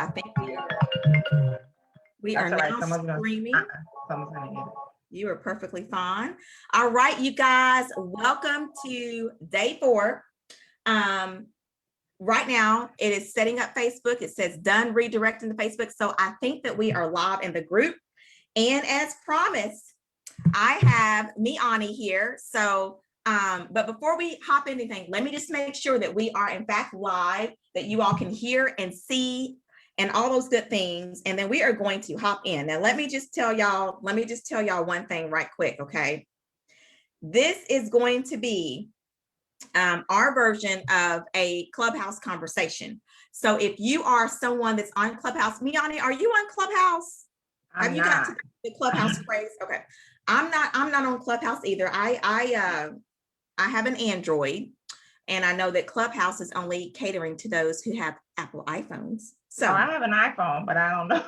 I think we are That's now streaming. Someone's gonna edit. You are perfectly fine. All right, you guys, welcome to day 4. Right now, it is setting up Facebook. It says done redirecting to Facebook. So I think that we are live in the group. And as promised, I have Myani here. So, but before we hop into anything, let me just make sure that we are in fact live, that you all can hear and see and all those good things. And then we are going to hop in. Now, let me just tell y'all one thing right quick, okay? This is going to be our version of a Clubhouse conversation. So if you are someone that's on Clubhouse, Myani, are you on Clubhouse? Have you got to the Clubhouse phrase? Okay. I'm not on Clubhouse either. I have an Android, and I know that Clubhouse is only catering to those who have Apple iPhones. So I have an iPhone, but I don't know.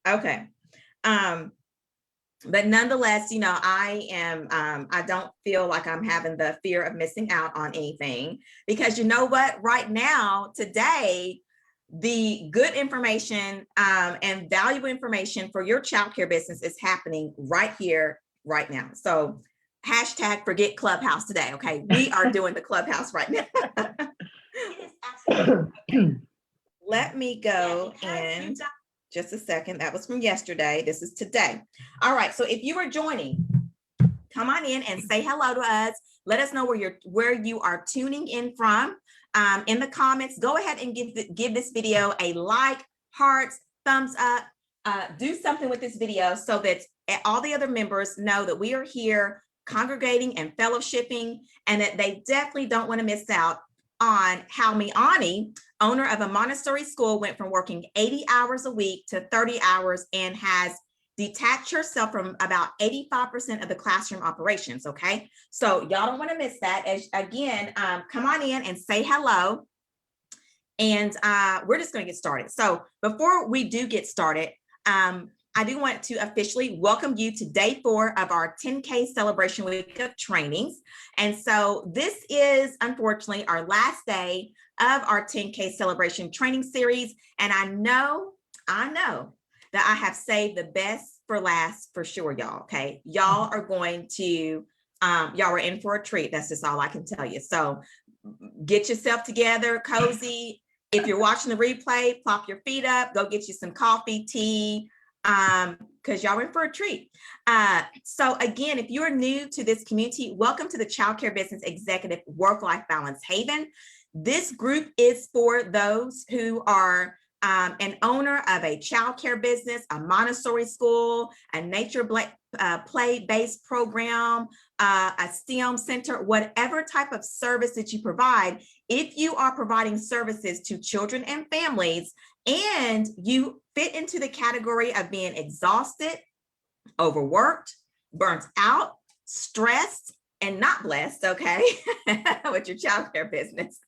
Okay. But nonetheless, you know, I don't feel like I'm having the fear of missing out on anything, because you know what, right now, today, the good information and valuable information for your childcare business is happening right here, right now. So hashtag forget Clubhouse today. Okay. We are doing the Clubhouse right now. Let me go and just a second. That was from yesterday. This is today. All right. So if you are joining, come on in and say hello to us. Let us know where you are tuning in from. In the comments, go ahead and give this video a like, hearts, thumbs up. Do something with this video so that all the other members know that we are here congregating and fellowshipping, and that they definitely don't want to miss out on how Myani, owner of a Montessori school, went from working 80 hours a week to 30 hours and has detached herself from about 85% of the classroom operations, okay? So y'all don't want to miss that. Again, come on in and say hello. And we're just going to get started. So before we do get started, I do want to officially welcome you to day 4 of our 10K celebration week of trainings. And so this is unfortunately our last day of our 10K celebration training series. And I know that I have saved the best for last for sure, y'all. Okay. Y'all are going to, y'all are in for a treat. That's just all I can tell you. So get yourself together, cozy. If you're watching the replay, plop your feet up, go get you some coffee, tea, because y'all in for a treat. So again, if you're new to this community, welcome to the Childcare Business Executive Work-Life Balance Haven. This group is for those who are an owner of a childcare business, a Montessori school, a nature play-based program, a STEM center, whatever type of service that you provide. If you are providing services to children and families, and you fit into the category of being exhausted, overworked, burnt out, stressed, and not blessed, okay, with your childcare business,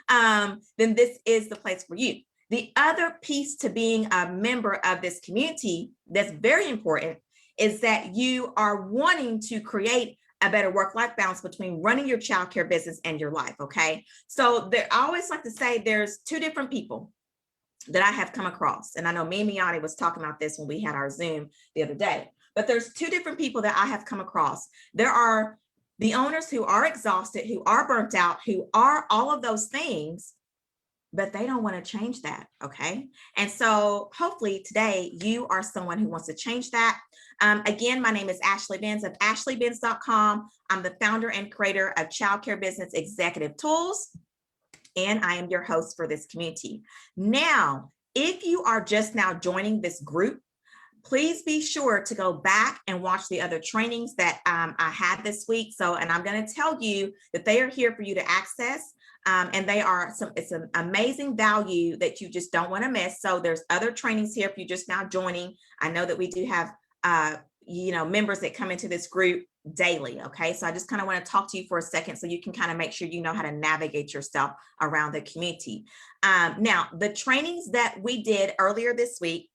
then this is the place for you. The other piece to being a member of this community that's very important is that you are wanting to create a better work-life balance between running your childcare business and your life, okay? So I always like to say there's 2 different people that I have come across. And I know me and Myani was talking about this when we had our Zoom the other day, but there's 2 different people that I have come across. There are the owners who are exhausted, who are burnt out, who are all of those things, but they don't want to change that, okay? And so hopefully today you are someone who wants to change that. Again, my name is Ashley Benz of ashleybenz.com. I'm the founder and creator of Childcare Business Executive Tools, and I am your host for this community. Now, if you are just now joining this group, please be sure to go back and watch the other trainings that I had this week. And I'm going to tell you that they are here for you to access. And it's an amazing value that you just don't want to miss. So there's other trainings here if you're just now joining. I know that we do have, members that come into this group daily. Okay. So I just kind of want to talk to you for a second so you can kind of make sure you know how to navigate yourself around the community. Now, the trainings that we did earlier this week,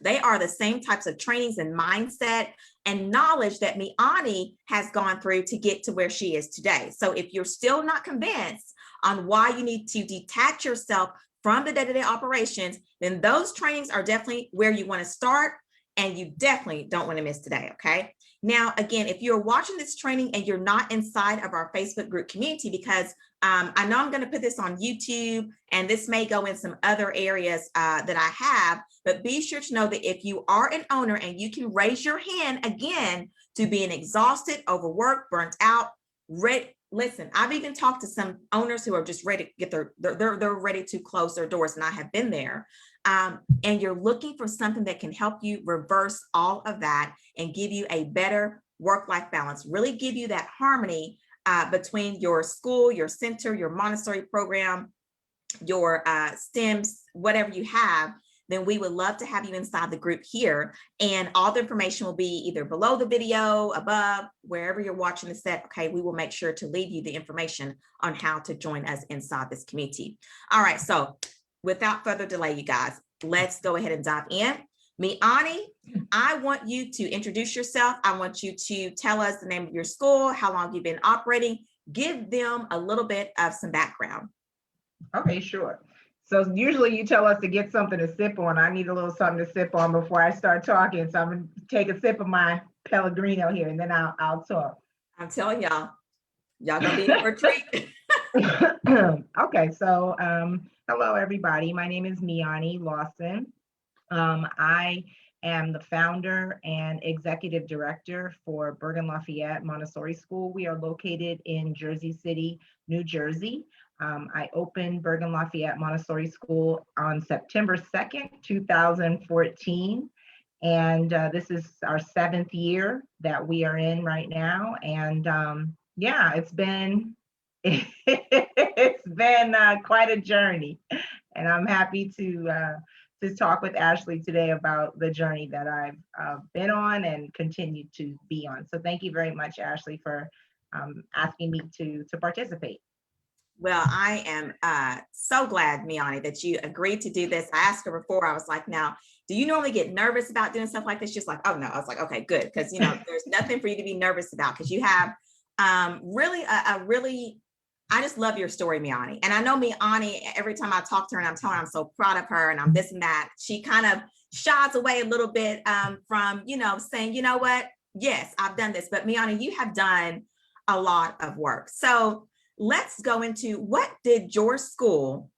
they are the same types of trainings and mindset and knowledge that Myani has gone through to get to where she is today. So if you're still not convinced on why you need to detach yourself from the day-to-day operations, then those trainings are definitely where you want to start, and you definitely don't want to miss today, okay? Now, again, if you're watching this training and you're not inside of our Facebook group community, because I know I'm going to put this on YouTube, and this may go in some other areas that I have, but be sure to know that if you are an owner and you can raise your hand again to being exhausted, overworked, burnt out, listen, I've even talked to some owners who are just ready to get they're ready to close their doors, and I have been there. And you're looking for something that can help you reverse all of that and give you a better work-life balance, really give you that harmony between your school, your center, your Montessori program, your STEMs, whatever you have, then we would love to have you inside the group here. And all the information will be either below the video, above, wherever you're watching this at. Okay, we will make sure to leave you the information on how to join us inside this community. All right, so without further delay, you guys, let's go ahead and dive in. Myani, I want you to introduce yourself. I want you to tell us the name of your school, how long you've been operating. Give them a little bit of some background. Okay, sure. So usually you tell us to get something to sip on. I need a little something to sip on before I start talking. So I'm going to take a sip of my Pellegrino here, and then I'll talk. I'm telling y'all gonna be in for a treat. Okay, so hello everybody. My name is Myani Lawson. I am the founder and executive director for Bergen Lafayette Montessori School. We are located in Jersey City, New Jersey. I opened Bergen Lafayette Montessori School on September 2nd, 2014. And this is our 7th year that we are in right now. And yeah, it's been quite a journey. And I'm happy to talk with Ashley today about the journey that I've been on and continue to be on. So thank you very much, Ashley, for asking me to participate. Well, I am so glad, Myani, that you agreed to do this. I asked her before, I was like, now, do you normally get nervous about doing stuff like this? She's like, oh no. I was like, okay, good. Because, there's nothing for you to be nervous about, because you have really I just love your story, Myani. And I know Myani, every time I talk to her and I'm telling her I'm so proud of her and I'm this and that, she kind of shies away a little bit from, saying, you know what, yes, I've done this. But Myani, you have done a lot of work. So let's go into, what did your school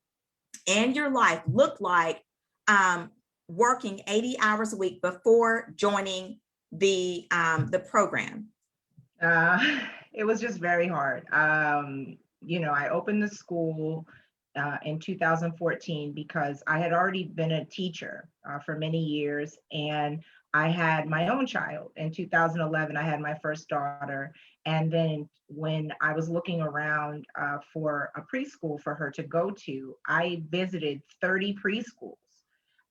and your life look like working 80 hours a week before joining the program? It was just very hard. I opened the school in 2014 because I had already been a teacher for many years, and I had my own child. In 2011, I had my first daughter. And then when I was looking around for a preschool for her to go to, I visited 30 preschools.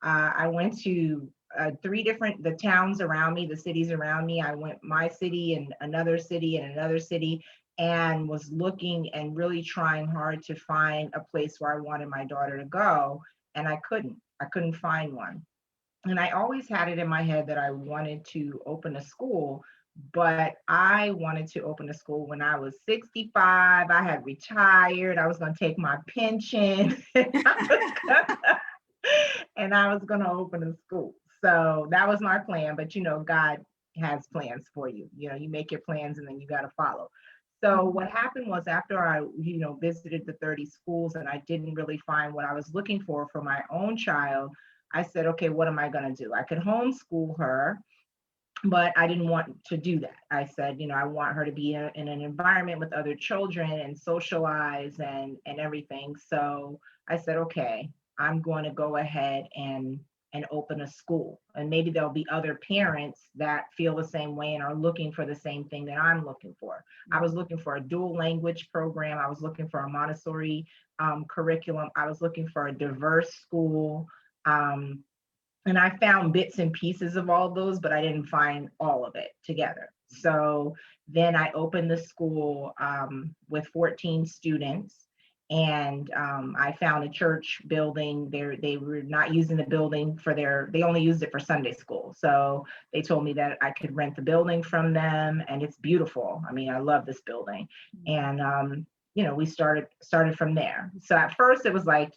I went to the towns around me, the cities around me. I went my city and another city and another city, and was looking and really trying hard to find a place where I wanted my daughter to go. And I couldn't find one. And I always had it in my head that I wanted to open a school, but I wanted to open a school when I was 65. I had retired. I was going to take my pension. And I was going to open a school. So that was my plan. But, God has plans for you. You make your plans and then you got to follow. So what happened was, after I, visited the 30 schools and I didn't really find what I was looking for my own child, I said, okay, what am I going to do? I could homeschool her, but I didn't want to do that. I said, I want her to be in an environment with other children and socialize and everything. So I said, okay, I'm going to go ahead and open a school. And maybe there'll be other parents that feel the same way and are looking for the same thing that I'm looking for. I was looking for a dual language program. I was looking for a Montessori curriculum. I was looking for a diverse school. And I found bits and pieces of all those, but I didn't find all of it together. So then I opened the school with 14 students. And I found a church building. They were not using the building they only used it for Sunday school. So they told me that I could rent the building from them, and it's beautiful. I mean, I love this building. And, we started from there. So at first it was like,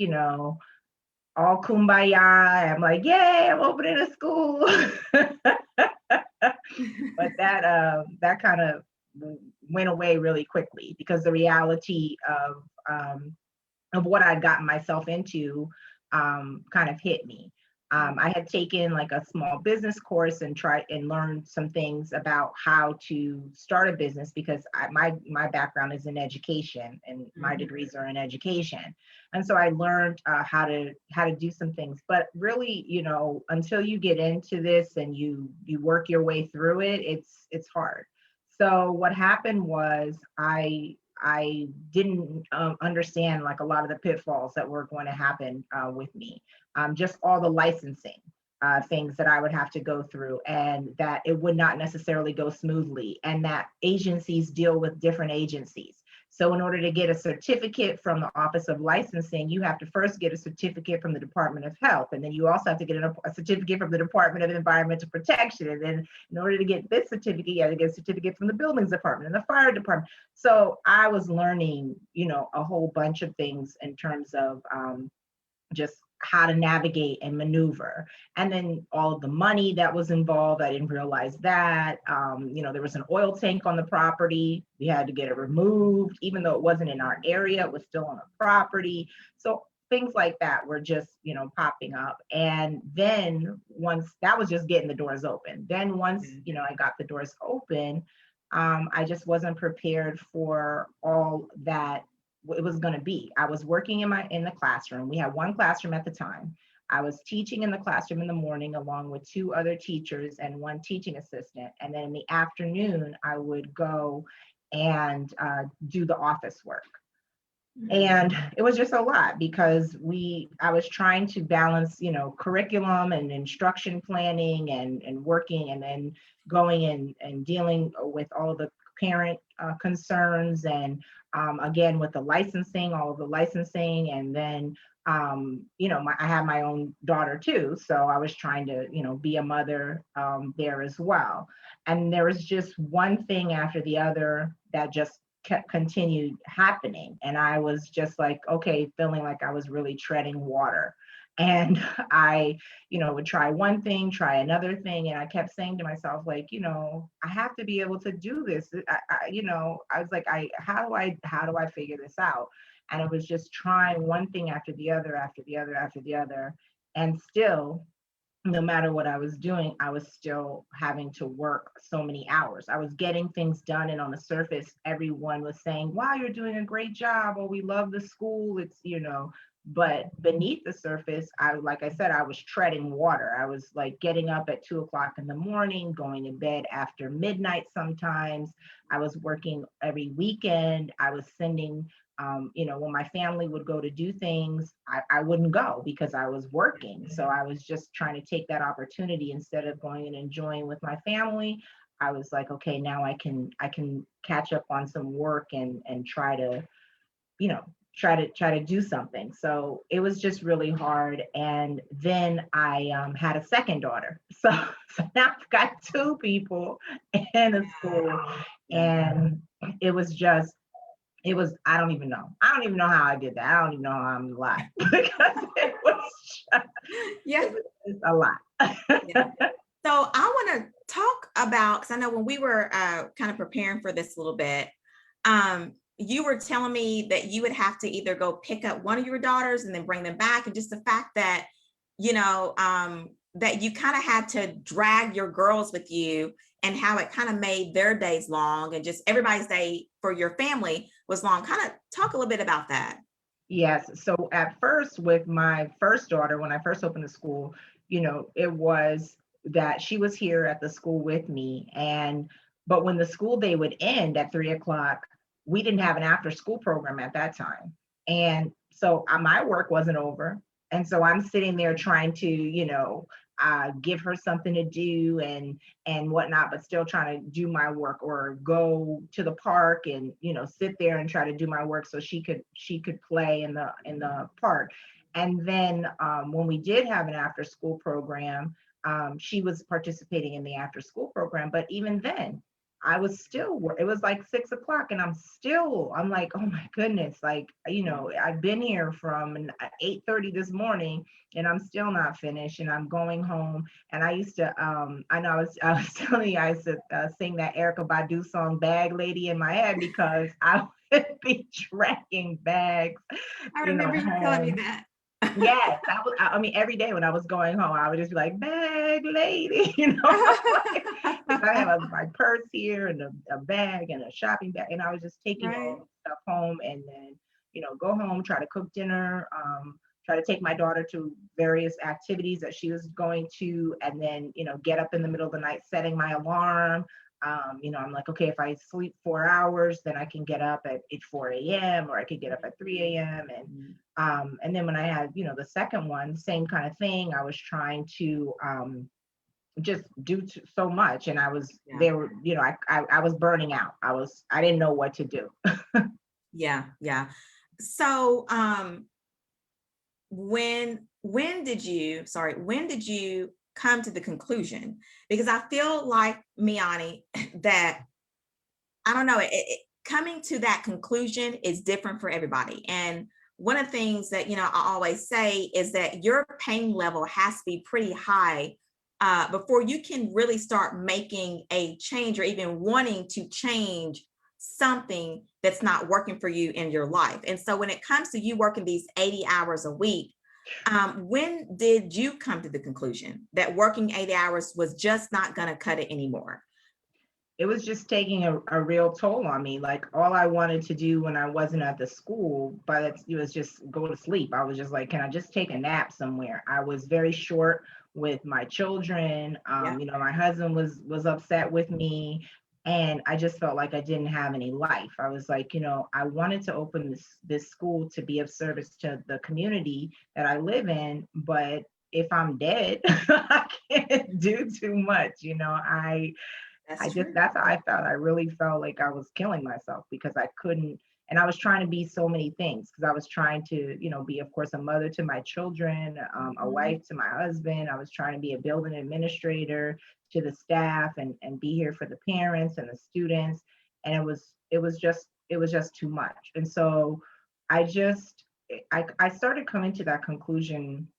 all kumbaya. I'm like, yay, I'm opening a school. But that kind of went away really quickly because the reality of what I'd gotten myself into kind of hit me. I had taken like a small business course and tried and learned some things about how to start a business because my background is in education and my degrees are in education, and so I learned how to do some things. But really, until you get into this and you work your way through it, it's hard. So what happened was I didn't understand like a lot of the pitfalls that were going to happen with me. Just all the licensing things that I would have to go through, and that it would not necessarily go smoothly, and that agencies deal with different agencies. So in order to get a certificate from the Office of Licensing, you have to first get a certificate from the Department of Health, and then you also have to get a certificate from the Department of Environmental Protection. And then in order to get this certificate, you have to get a certificate from the Buildings Department and the Fire Department. So I was learning, a whole bunch of things in terms of just how to navigate and maneuver. And then all of the money that was involved, I didn't realize that. There was an oil tank on the property. We had to get it removed, even though it wasn't in our area, it was still on the property. So things like that were just, popping up. And then once that was just getting the doors open. Then once, I got the doors open, I just wasn't prepared for all that it was going to be. I was working in the classroom. We had one classroom at the time. I was teaching in the classroom in the morning along with two other teachers and one teaching assistant. And then in the afternoon, I would go and do the office work. And it was just a lot because I was trying to balance, curriculum and instruction planning and working, and then going and dealing with all of the parent concerns, and again with the licensing, all of the licensing, and then I have my own daughter too, so I was trying to be a mother there as well. And there was just one thing after the other that just continued happening, and I was just like, okay, feeling like I was really treading water. And I would try one thing, try another thing, and I kept saying to myself, like, I have to be able to do this. I was like, how do I figure this out? And it was just trying one thing after the other, after the other, after the other, and still, no matter what I was doing, I was still having to work so many hours. I was getting things done, and on the surface, everyone was saying, wow, you're doing a great job, or we love the school. It's, but beneath the surface, like I said, I was treading water. I was like getting up at 2:00 in the morning, going to bed after midnight sometimes. I was working every weekend. I was sending when my family would go to do things, I wouldn't go because I was working. So I was just trying to take that opportunity instead of going and enjoying with my family. I was like, okay, now I can catch up on some work and try to, try to do something. So it was just really hard. And then I had a second daughter. So now I've got two people in a school, and it was just I don't even know. I don't even know how I did that. I don't even know how I'm alive because it was just a lot. Yeah. So I want to talk about, because I know when we were kind of preparing for this a little bit, you were telling me that you would have to either go pick up one of your daughters and then bring them back. And just the fact that, that you kind of had to drag your girls with you, and how it kind of made their days long, and just everybody's day for your family was long. Kind of talk a little bit about that. Yes. So at first, with my first daughter, when I first opened the school, it was that she was here at the school with me. But when the school day would end at 3:00, we didn't have an after school program at that time. And so my work wasn't over. And so I'm sitting there trying to, give her something to do and whatnot, but still trying to do my work, or go to the park and sit there and try to do my work so she could play in the park. And then when we did have an after school program, she was participating in the after school program. But even then, I was still, it was like 6 o'clock and I'm like, oh my goodness, like, I've been here from 8:30 this morning and I'm still not finished and I'm going home. And I used to, I know I was telling you, I used to sing that Erykah Badu song, Bag Lady, in my head because I would be tracking bags, I remember you telling me home. that. Yes, I mean, every day when I was going home, I would just be like, bag lady, because I have my purse here and a bag and a shopping bag, and I was just taking all Right. the stuff home and then, go home, try to cook dinner, try to take my daughter to various activities that she was going to, and then, get up in the middle of the night, setting my alarm. I'm like, okay, if I sleep 4 hours, then I can get up at 4 a.m. or I could get up at 3 a.m. And then when I had, the second one, same kind of thing. I was trying to just do so much, and I was Yeah. there. I was burning out. I didn't know what to do. Yeah. Yeah. So, when did you come to the conclusion? Because I feel like, Myani, that I don't know, coming to that conclusion is different for everybody. And one of the things that, I always say is that your pain level has to be pretty high before you can really start making a change or even wanting to change something that's not working for you in your life. And so when it comes to you working these 80 hours a week, when did you come to the conclusion that working 80 hours was just not going to cut it anymore? It was just taking a real toll on me. Like all I wanted to do when I wasn't at the school, but it was just go to sleep. I was just like, can I just take a nap somewhere? I was very short with my children. Yeah. My husband was upset with me, and I just felt like I didn't have any life. I was like, I wanted to open this school to be of service to the community that I live in, but if I'm dead, I can't do too much. That's true. That's how I felt. I really felt like I was killing myself because I couldn't, and I was trying to be so many things because I was trying to, be, of course, a mother to my children, a Mhm. wife to my husband. I was trying to be a building administrator to the staff and be here for the parents and the students. And it was just too much. And so I just, I started coming to that conclusion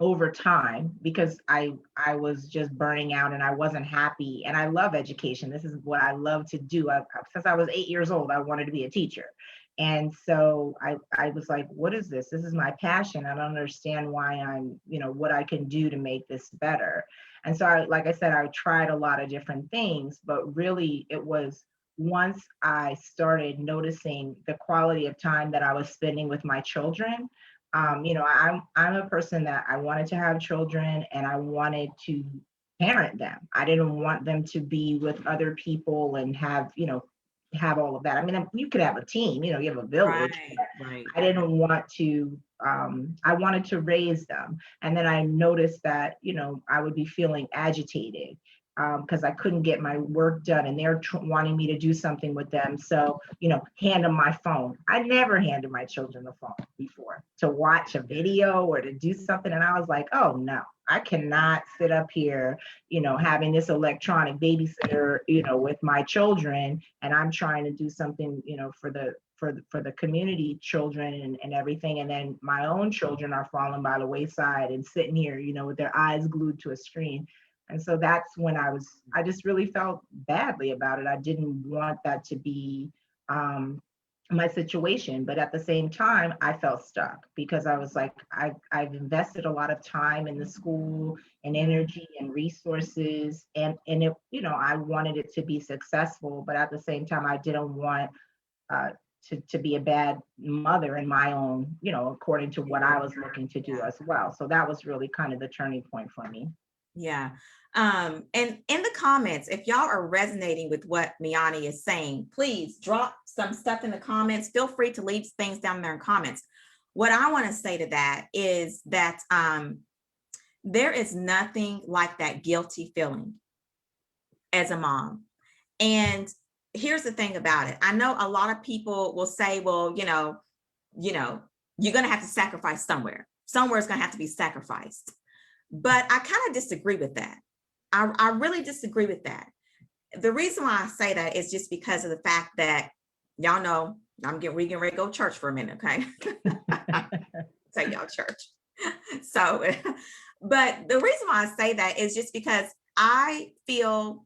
over time because I was just burning out and I wasn't happy, and I love education. This is what I love to do. Since I was 8 years old, I wanted to be a teacher. And so I was like, what is this? This is my passion. I don't understand why what I can do to make this better. And so like I said, I tried a lot of different things, but really it was once I started noticing the quality of time that I was spending with my children. I'm a person that I wanted to have children and I wanted to parent them. I didn't want them to be with other people and have all of that. I mean, you could have a team, you have a village. Right, right. I didn't want to, I wanted to raise them. And then I noticed that, I would be feeling agitated because I couldn't get my work done and they're wanting me to do something with them. So, hand them my phone. I never handed my children the phone before to watch a video or to do something. And I was like, oh no, I cannot sit up here, having this electronic babysitter, with my children. And I'm trying to do something, for the community children and everything. And then my own children are falling by the wayside and sitting here, with their eyes glued to a screen. And so that's when I just really felt badly about it. I didn't want that to be my situation. But at the same time, I felt stuck because I was like, I've invested a lot of time in the school and energy and resources. And it, I wanted it to be successful. But at the same time, I didn't want uh, to be a bad mother in my own, according to what I was looking to do Yeah. as well. So that was really kind of the turning point for me. Yeah. And in the comments, if y'all are resonating with what Myani is saying, please drop some stuff in the comments. Feel free to leave things down there in comments. What I want to say to that is that there is nothing like that guilty feeling as a mom. And here's the thing about it. I know a lot of people will say, well, you're going to have to sacrifice somewhere. Somewhere is going to have to be sacrificed. But I kind of disagree with that. I really disagree with that. the reason why I say that is just because of the fact that y'all know we getting ready to go to church for a minute, okay? Say y'all church. So, but the reason why I say that is just because I feel,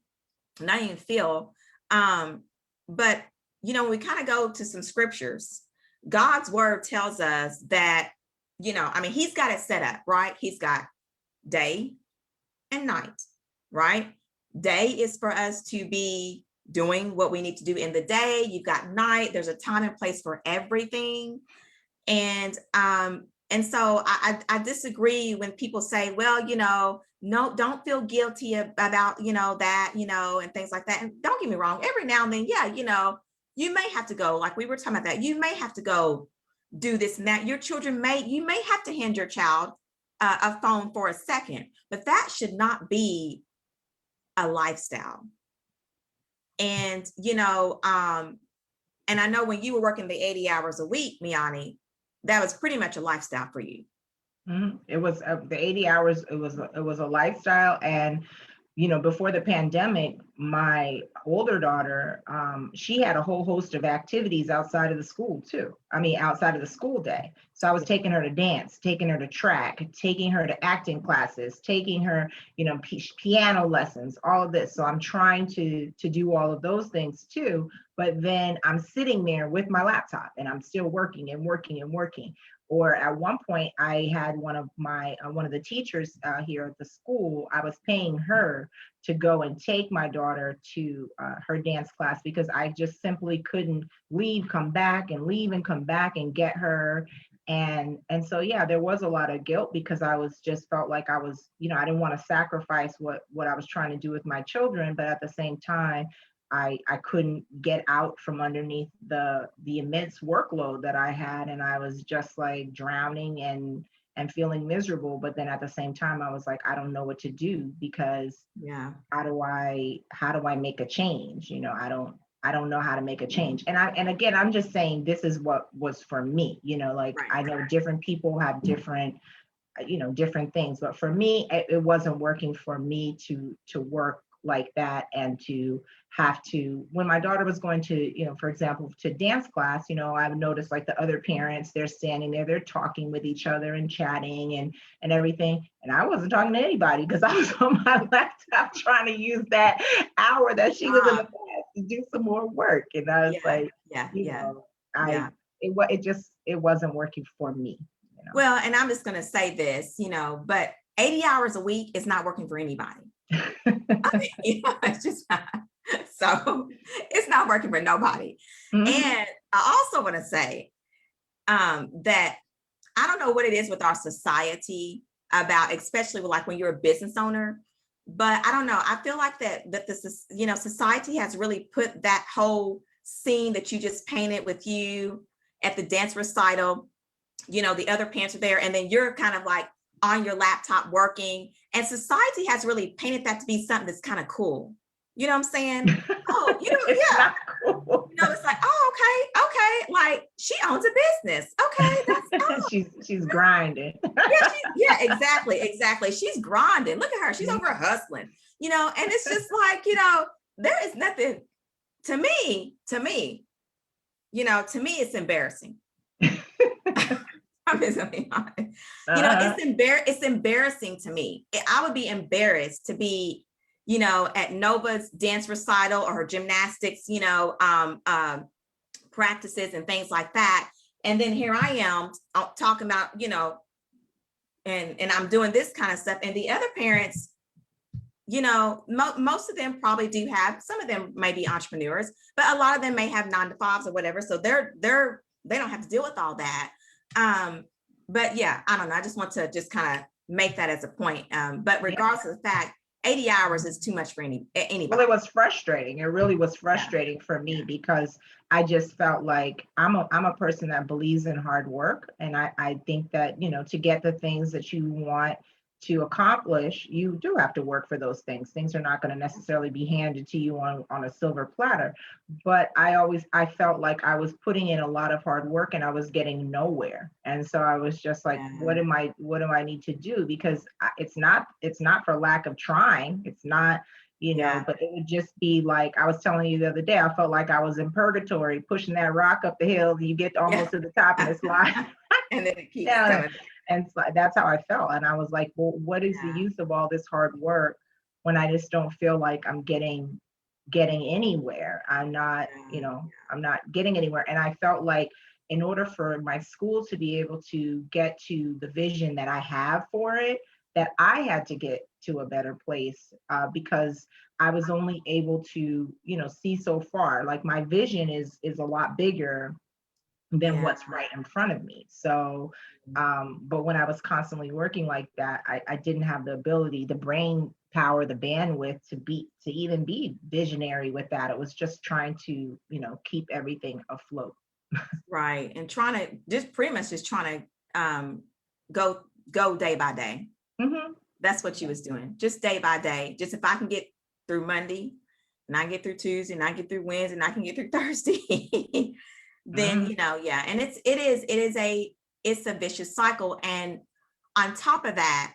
not even feel, but when we kind of go to some scriptures, God's word tells us that, he's got it set up, right? He's got day and night, right? Day is for us to be doing what we need to do in the day. You've got night. There's a time and place for everything. And so I disagree when people say, well, no, don't feel guilty about, that, and things like that. And don't get me wrong, every now and then, yeah, you may have to go, like we were talking about that, you may have to go do this and that. Your children you may have to hand your child a phone for a second, but that should not be a lifestyle. And, and I know when you were working the 80 hours a week, Myani, that was pretty much a lifestyle for you. Mm-hmm. It was the 80 hours. It was a lifestyle. And, before the pandemic, my older daughter, she had a whole host of activities outside of the school too. Outside of the school day. So I was taking her to dance, taking her to track, taking her to acting classes, taking her, piano lessons, all of this. So I'm trying to do all of those things too. But then I'm sitting there with my laptop and I'm still working and working and working. Or at one point, I had one of the teachers here at the school. I was paying her to go and take my daughter to her dance class because I just simply couldn't leave, come back, and leave and come back and get her. And so, yeah, there was a lot of guilt because I was just felt like I was, I didn't want to sacrifice what I was trying to do with my children, but at the same time, I couldn't get out from underneath the immense workload that I had. And I was just like drowning and feeling miserable. But then at the same time, I was like, I don't know what to do because how do I make a change? I don't know how to make a change. And again, I'm just saying this is what was for me, right. I know different people have different things, but for me, it wasn't working for me to work like that and to have to, when my daughter was going to, for example, to dance class, I've noticed like the other parents, they're standing there, they're talking with each other and chatting and everything. And I wasn't talking to anybody because I was on my laptop trying to use that hour that she was in the class to do some more work. And I was it wasn't working for me. Well, and I'm just going to say this, but 80 hours a week is not working for anybody. It's just not. So it's not working for nobody. Mm-hmm. And I also want to say that I don't know what it is with our society about, especially like when you're a business owner, but I don't know. I feel like that this, society has really put that whole scene that you just painted with you at the dance recital, the other parents are there, and then you're kind of like on your laptop working, and society has really painted that to be something that's kind of cool. You know what I'm saying? Oh, yeah. Cool. It's like, oh, okay. Like she owns a business. Okay, that's she's grinding. Exactly. She's grinding. Look at her. She's over hustling. And it's just like, there is nothing to me, it's embarrassing. I'm just being honest. It's embarrassing to me. I would be embarrassed to be, at Nova's dance recital or her gymnastics, practices and things like that. And then here I am talking about, and I'm doing this kind of stuff. And the other parents, most of them probably do have, some of them may be entrepreneurs, but a lot of them may have 9-to-5s or whatever. So they don't have to deal with all that. But yeah, I don't know. I just want to just kind of make that as a point. But regardless of the fact, 80 hours is too much for anybody. Well, it was frustrating. It really was frustrating for me because I just felt like I'm a person that believes in hard work. And I think that, to get the things that you want to accomplish, you do have to work for those things. Things are not going to necessarily be handed to you on a silver platter. But I felt like I was putting in a lot of hard work and I was getting nowhere. And so I was just like, what do I need to do? Because it's not for lack of trying. It's not, you know, Yeah. but it would just be like, I was telling you the other day, I felt like I was in purgatory pushing that rock up the hill, and you get Yeah. almost to the top and it's like And then it keeps down. coming. And so that's how I felt. And I was like, well, what is the Yeah. use of all this hard work when I just don't feel like I'm getting anywhere? I'm not, you Yeah. know, I'm not getting anywhere. And I felt like in order for my school to be able to get to the vision that I have for it, that I had to get to a better place, because I was only able to, you know, see so far. Like my vision is a lot bigger than Yeah. what's right in front of me. So, but when I was constantly working like that, I didn't have the ability, the brain power, the bandwidth to even be visionary with that. It was just trying to, you know, keep everything afloat. Right. And trying to just pretty much just trying to go day by day. Hmm. That's what you was doing. Just day by day. Just if I can get through Monday and I get through Tuesday and I get through Wednesday and I can get through Thursday, then Hmm. yeah. And it's a vicious cycle. And on top of that,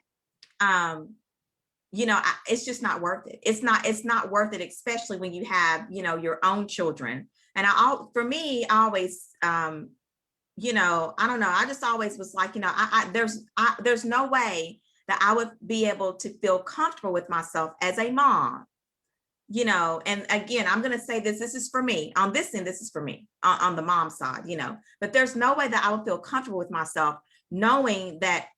it's just not worth it. It's not worth it, especially when you have, your own children. And for me, I always, I don't know. I just always was like, there's no way that I would be able to feel comfortable with myself as a mom, and again, I'm going to say this is for me on this end. This is for me on the mom side, but there's no way that I would feel comfortable with myself knowing that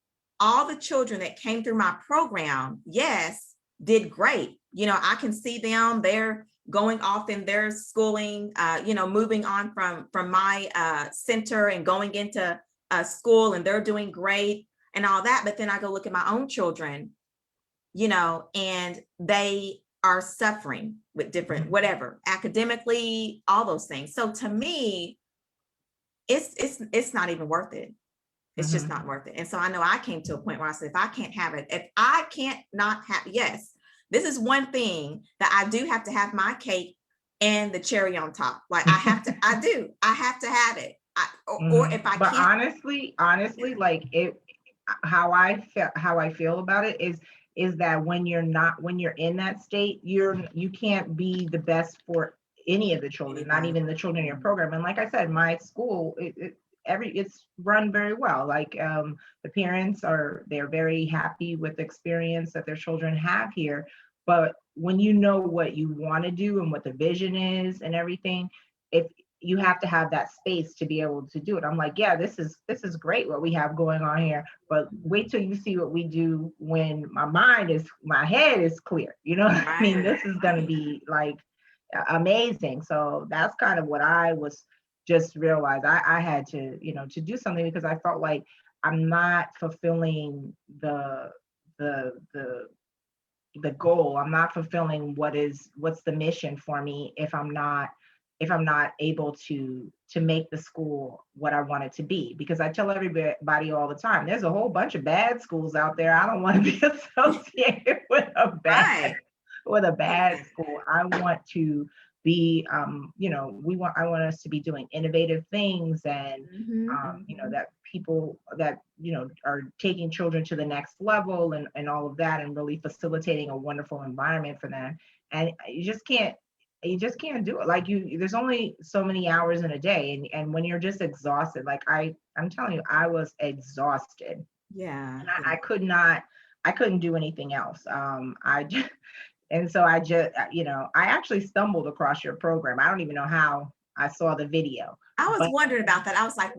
all the children that came through my program, yes, did great. I can see them, they're going off in their schooling, moving on from my center and going into school, and they're doing great and all that. But then I go look at my own children, and they are suffering with different, whatever, academically, all those things. So to me, it's not even worth it. It's just Hmm. not worth it. And so I know I came to a point where I said, if I can't have it, if I can't not have, yes, this is one thing that I do have to have my cake and the cherry on top. Like I have to, I have to have it. Or Hmm. if I But can't, honestly, like it, how I feel about it is that when you're in that state, you can't be the best for any of the children, not anybody. even the children in your Yeah. program. And like I said, my school, it's run very well. Like, the parents they're very happy with the experience that their children have here. But when you know what you want to do and what the vision is and everything, if you have to have that space to be able to do it. I'm like, yeah, this is great what we have going on here, but wait till you see what we do when my head is clear. You know what I mean? Right, This is going to right. be like amazing. So that's kind of what I was just realized. I had to, to do something, because I felt like I'm not fulfilling the the goal. I'm not fulfilling what's the mission for me if I'm not able to make the school what I want it to be. Because I tell everybody all the time, there's a whole bunch of bad schools out there. I don't want to be associated Right. with a bad Exactly. school. I want to be, I want us to be doing innovative things, and Mhm. that people that are taking children to the next level, and all of that, and really facilitating a wonderful environment for them. And you just can't do it. Like, there's only so many hours in a day, and when you're just exhausted, like I'm telling you, I was exhausted, Yeah, and yeah. I couldn't do anything else. And so I just, I actually stumbled across your program. I don't even know how I saw the video, I was but wondering about that. I was like,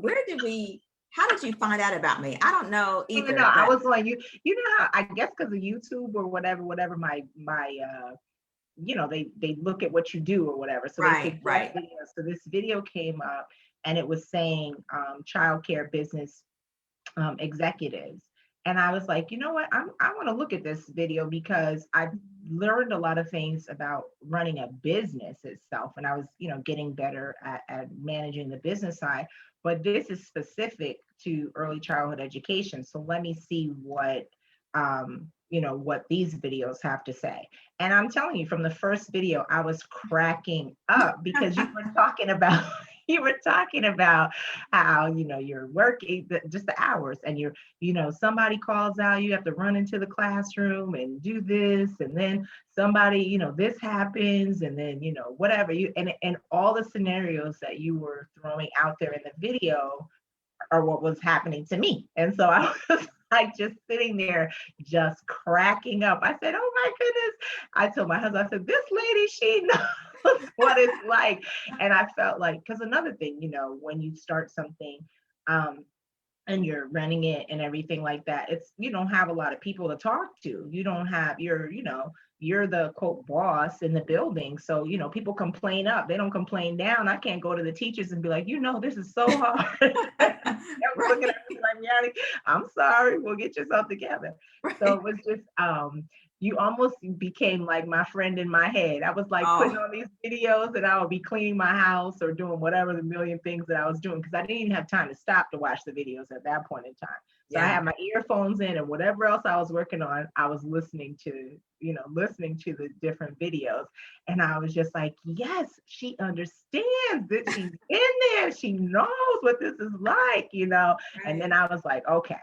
how did you find out about me? I don't know even though either, I but was like, you know how, I guess because of YouTube or whatever, my they look at what you do or whatever. So they right, suggest right. videos. So this video came up, and it was saying, childcare business, executives. And I was like, you know what? I want to look at this video, because I've learned a lot of things about running a business itself. And I was, getting better at managing the business side. But this is specific to early childhood education. So let me see what these videos have to say. And I'm telling you, from the first video, I was cracking up, because you were talking about you were talking about how, you're working just the hours, and somebody calls out, you have to run into the classroom and do this, and then somebody, this happens, and then, whatever and all the scenarios that you were throwing out there in the video are what was happening to me. And so I was like just sitting there, just cracking up. I said, oh my goodness. I told my husband, I said, this lady, she knows what it's like. And I felt like, because another thing, when you start something, and you're running it and everything like that, it's, you don't have a lot of people to talk to. You don't have you're the quote boss in the building. So, people complain up, they don't complain down. I can't go to the teachers and be like, this is so hard. I was looking at me like, Myani, I'm sorry, we'll get yourself together. Right. So it was just, you almost became like my friend in my head. I was like putting on these videos, and I would be cleaning my house or doing whatever the million things that I was doing, because I didn't even have time to stop to watch the videos at that point in time. So I had my earphones in, and whatever else I was working on, I was listening to the different videos. And I was just like, yes, she understands that she's in there. She knows what this is like, Right. And then I was like, okay,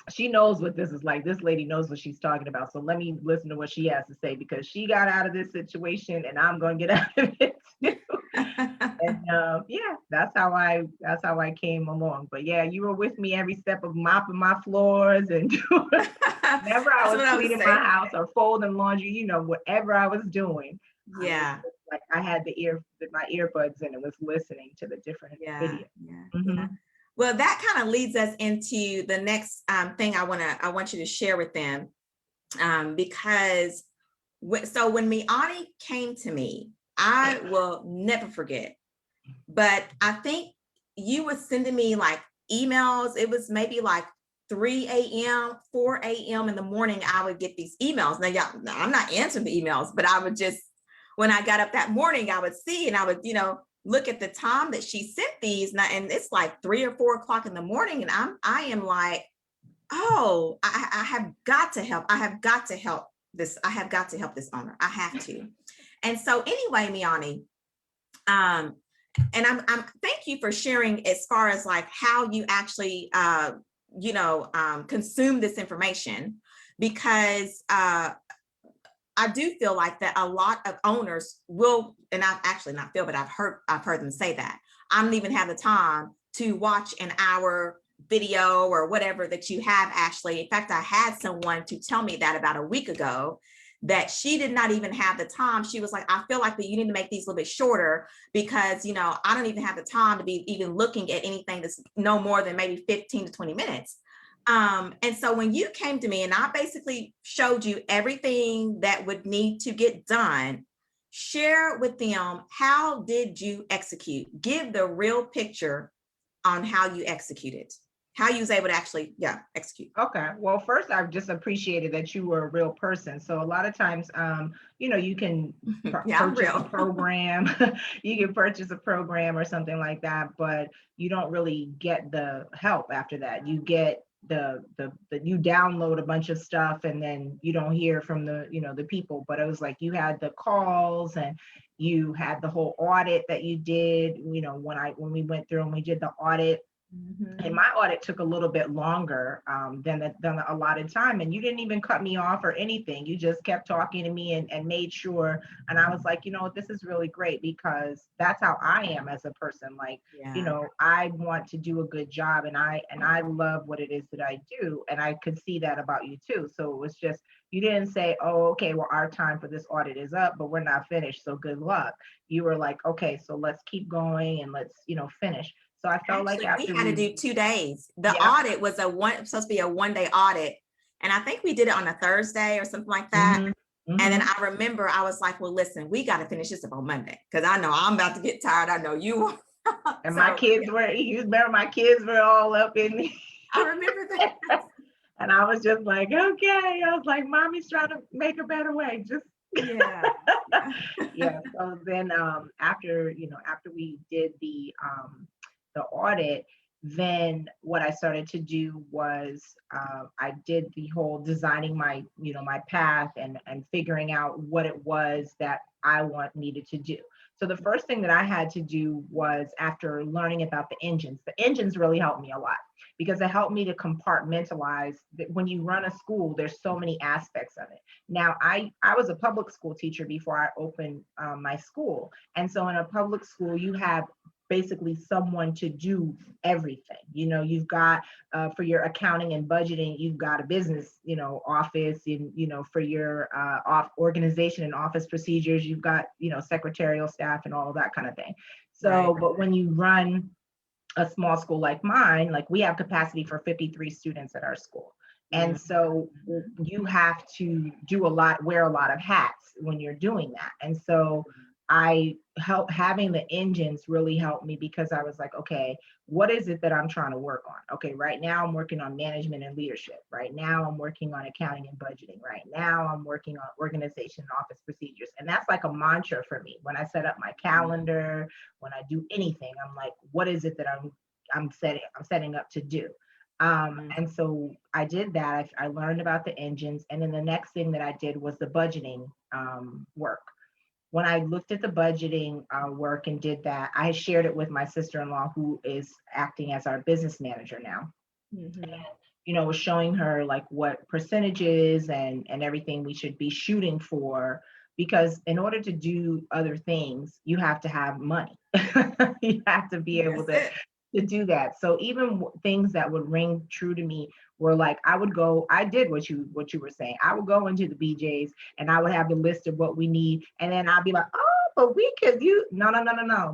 she knows what this is like. This lady knows what she's talking about. So let me listen to what she has to say, because she got out of this situation, and I'm going to get out of it too. And that's how I came along. But yeah, you were with me every step of mopping my floors and whenever I was cleaning my house or folding laundry, whatever I was doing. Yeah. Like I had my earbuds in and was listening to the different videos. Yeah. Well, that kind of leads us into the next thing I want you to share with them, because so when Myani came to me, I will never forget. But I think you were sending me like emails. It was maybe like 3 a.m., 4 a.m. in the morning. I would get these emails. Now, y'all, I'm not answering the emails, but I would just, when I got up that morning, I would see, and I would, look at the time that she sent these, and it's like 3 or 4 o'clock in the morning, and I am like, oh, I have got to help. I have got to help this. I have got to help this owner. I have to. And so anyway, Myani, and I'm thank you for sharing as far as like how you actually consume this information, because I do feel like that a lot of owners will, and I've actually not feel, but I've heard them say that I don't even have the time to watch an hour video or whatever that you have, Ashley. In fact, I had someone to tell me that about a week ago, that she did not even have the time. She was like, I feel like that you need to make these a little bit shorter, because, I don't even have the time to be even looking at anything that's no more than maybe 15 to 20 minutes. And so when you came to me and I basically showed you everything that would need to get done, share with them, how did you execute? Give the real picture on how you executed, how you was able to actually, execute. Okay. Well, first, I've just appreciated that you were a real person. So a lot of times, you can purchase a program, you can purchase a program or something like that, but you don't really get the help after that. You get you download a bunch of stuff, and then you don't hear from the people. But it was like you had the calls, and you had the whole audit that you did, when we went through and we did the audit. Mm-hmm. And my audit took a little bit longer than the allotted time. And you didn't even cut me off or anything. You just kept talking to me and made sure. And I was like, this is really great, because that's how I am as a person. Like, I want to do a good job, and I love what it is that I do. And I could see that about you too. So it was just, you didn't say, oh, okay, well, our time for this audit is up, but we're not finished, so good luck. You were like, okay, so let's keep going and let's, finish. So I felt like after we had to do 2 days. The audit was supposed to be a 1-day audit. And I think we did it on a Thursday or something like that. Mm-hmm. And then I remember I was like, well, listen, we got to finish this up on Monday, because I know I'm about to get tired. I know you. And so, my kids you remember my kids were all up in me. I remember that. And I was just like, okay. I was like, mommy's trying to make a better way. Just yeah. So then after we did the audit, then what I started to do was I did the whole designing my my path and figuring out what it was that I needed to do. So the first thing that I had to do was, after learning about the engines really helped me a lot, because it helped me to compartmentalize that when you run a school, there's so many aspects of it. Now, I was a public school teacher before I opened my school. And so in a public school, you have basically someone to do everything. You've got for your accounting and budgeting, you've got a business, office, and for your organization and office procedures, you've got secretarial staff and all of that kind of thing. So, Right. but when you run a small school like mine, like we have capacity for 53 students at our school. And so you have to wear a lot of hats when you're doing that. And so having the engines really helped me, because I was like, okay, what is it that I'm trying to work on? Okay, right now I'm working on management and leadership. Right now I'm working on accounting and budgeting. Right now I'm working on organization and office procedures. And that's like a mantra for me. When I set up my calendar, when I do anything, I'm like, what is it that I'm setting up to do? And so I did that. I learned about the engines. And then the next thing that I did was the budgeting work. When I looked at the budgeting work and did that, I shared it with my sister-in-law, who is acting as our business manager now. Was showing her like what percentages and everything we should be shooting for, because in order to do other things, you have to have money. You have to be able to do that. So even things that would ring true to me were like, I did what you were saying. I would go into the BJ's and I would have the list of what we need. And then I'll be like, oh, but we could no,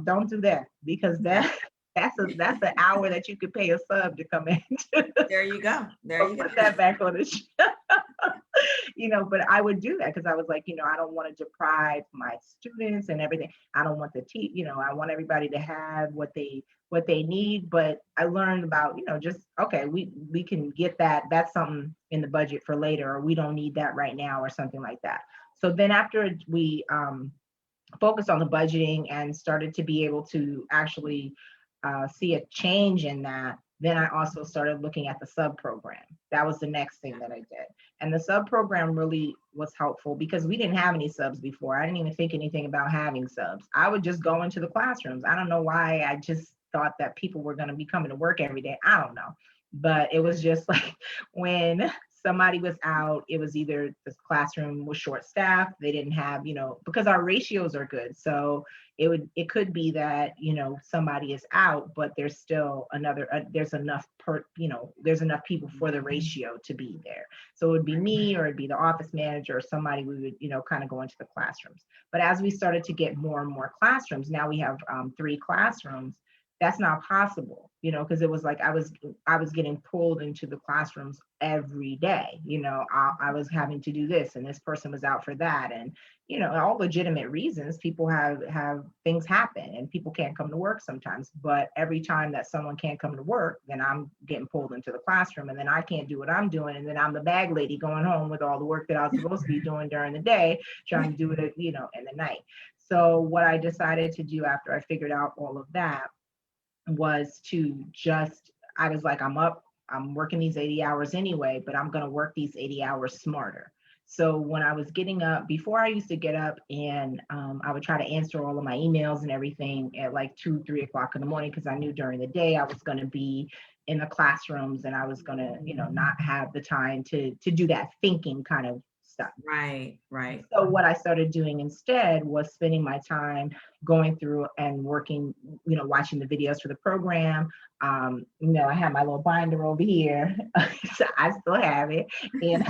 don't do that, because that's an hour that you could pay a sub to come in. There you go. There you go. Put that back on the show. But I would do that because I was like, I don't want to deprive my students and everything. I don't want I want everybody to have what they need. But I learned about, just, okay, we can get that. That's something in the budget for later, or we don't need that right now, or something like that. So then after we focused on the budgeting and started to be able to actually see a change in that, then I also started looking at the sub program. That was the next thing that I did. And the sub program really was helpful because we didn't have any subs before. I didn't even think anything about having subs. I would just go into the classrooms. I don't know why. I just thought that people were going to be coming to work every day. I don't know. But it was just like when somebody was out, it was either the classroom was short staffed, they didn't have, because our ratios are good. So it could be that, somebody is out, but there's still there's enough there's enough people for the ratio to be there. So it would be me, or it'd be the office manager, or somebody. We would, kind of go into the classrooms. But as we started to get more and more classrooms, now we have 3 classrooms. That's not possible, because it was like I was getting pulled into the classrooms every day. I was having to do this, and this person was out for that, and all legitimate reasons. People have things happen, and people can't come to work sometimes. But every time that someone can't come to work, then I'm getting pulled into the classroom, and then I can't do what I'm doing, and then I'm the bag lady going home with all the work that I was supposed to be doing during the day, trying to do it, in the night. So what I decided to do after I figured out all of that was I was like, I'm working these 80 hours anyway, but I'm going to work these 80 hours smarter. So when I was getting up, before I used to get up and I would try to answer all of my emails and everything at like 2-3 o'clock in the morning, because I knew during the day I was going to be in the classrooms and I was going to, not have the time to do that thinking kind of stuff. Right. So what I started doing instead was spending my time going through and working, watching the videos for the program. I have my little binder over here. So I still have it. And,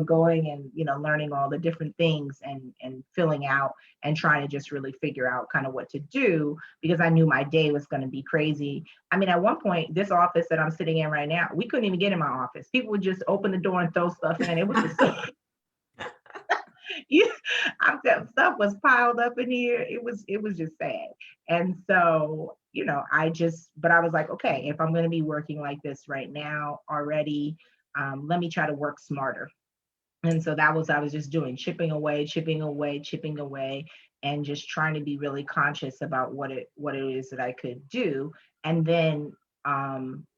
going and, learning all the different things and filling out and trying to just really figure out kind of what to do, because I knew my day was going to be crazy. I mean, at one point, this office that I'm sitting in right now, we couldn't even get in my office. People would just open the door and throw stuff in. It was just stuff was piled up in here. It was just sad. And so, but I was like, okay, if I'm going to be working like this right now already, let me try to work smarter. And so that was, I was just doing chipping away, and just trying to be really conscious about what it is that I could do. And then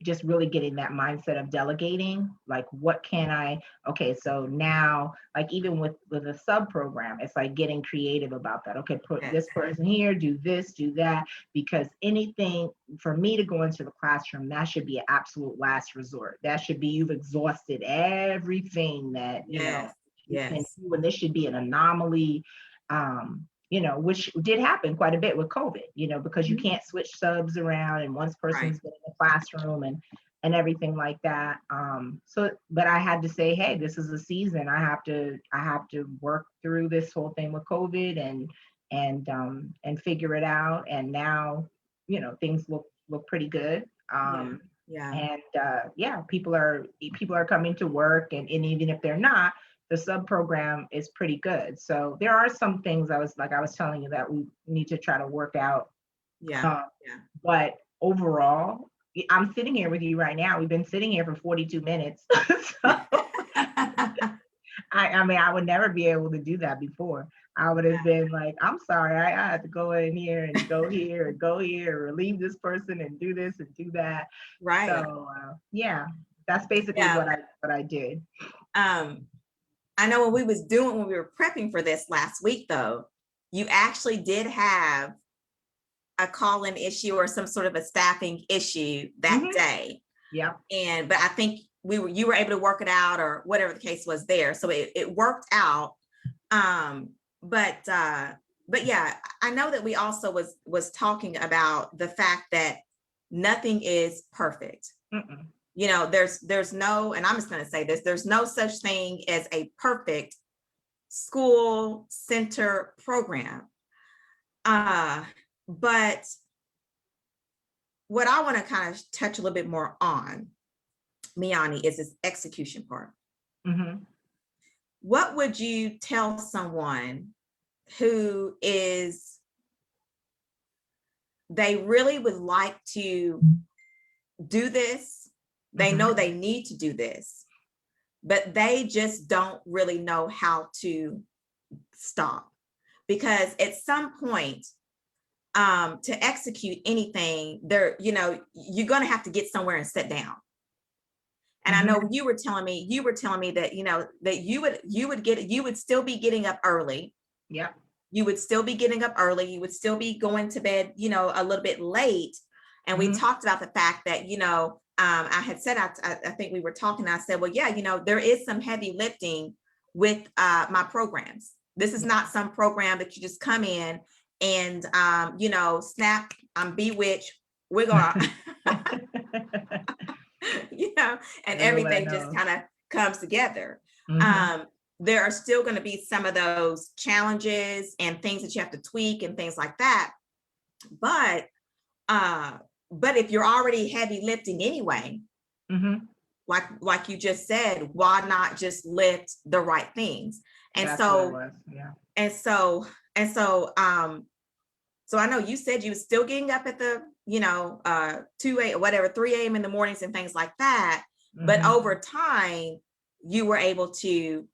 just really getting that mindset of delegating, like what can I, okay, so now, like even with a sub program, it's like getting creative about that. Okay, put Yes. this person here, do this, do that, because anything for me to go into the classroom, that should be an absolute last resort. That should be, you've exhausted everything that, you know, you can Yes. do, and this should be an anomaly. Which did happen quite a bit with COVID, because you Mhm. can't switch subs around and one Right. person's been in the classroom and everything like that. But I had to say, hey, this is a season. I have to work through this whole thing with COVID and figure it out. And now, things look pretty good. Yeah. Yeah. And yeah, people are coming to work, and even if they're not, the sub program is pretty good. So there are some things I was telling you that we need to try to work out. Yeah. Uh, Yeah. but overall, I'm sitting here with you right now. We've been sitting here for 42 minutes. So I mean, I would never be able to do that before. I would have been like, I'm sorry, I had to go in here and go here and go here and relieve this person and do this and do that. Right. So yeah, that's basically Yeah. what I did. I know when we were prepping for this last week, though, you actually did have a call-in issue or some sort of a staffing issue that Mhm. day. Yep. But I think you were able to work it out, or whatever the case was there. So it worked out. Um, but yeah, I know that we also was talking about the fact that nothing is perfect. Mm-mm. There's no, and I'm just going to say this, there's no such thing as a perfect school center program. But what I want to kind of touch a little bit more on, Myani, is this execution part. Mhm. What would you tell someone who they really would like to do this? They know Mhm. they need to do this, but they just don't really know how to stop. Because at some point, to execute anything, you're going to have to get somewhere and sit down. And I Mhm. know you were telling me that, that you would still be getting up early. Yep. You would still be getting up early. You would still be going to bed, a little bit late. And we Mhm. talked about the fact that, I had said, I think we were talking, I said, well, yeah, there is some heavy lifting with my programs. This is not some program that you just come in and, snap, I'm bewitched, wiggle out, and Oh, I everything just know. kind of comes together. Mhm. Um, there are still going to be some of those challenges and things that you have to tweak and things like that. But uh, but if you're already heavy lifting anyway, Mhm. like you just said, why not just lift the right things? And That's what it so was. Yeah. and so and so so I know you said you were still getting up at the 2 a whatever 3 a.m. in the mornings and things like that, but Mhm. over time you were able to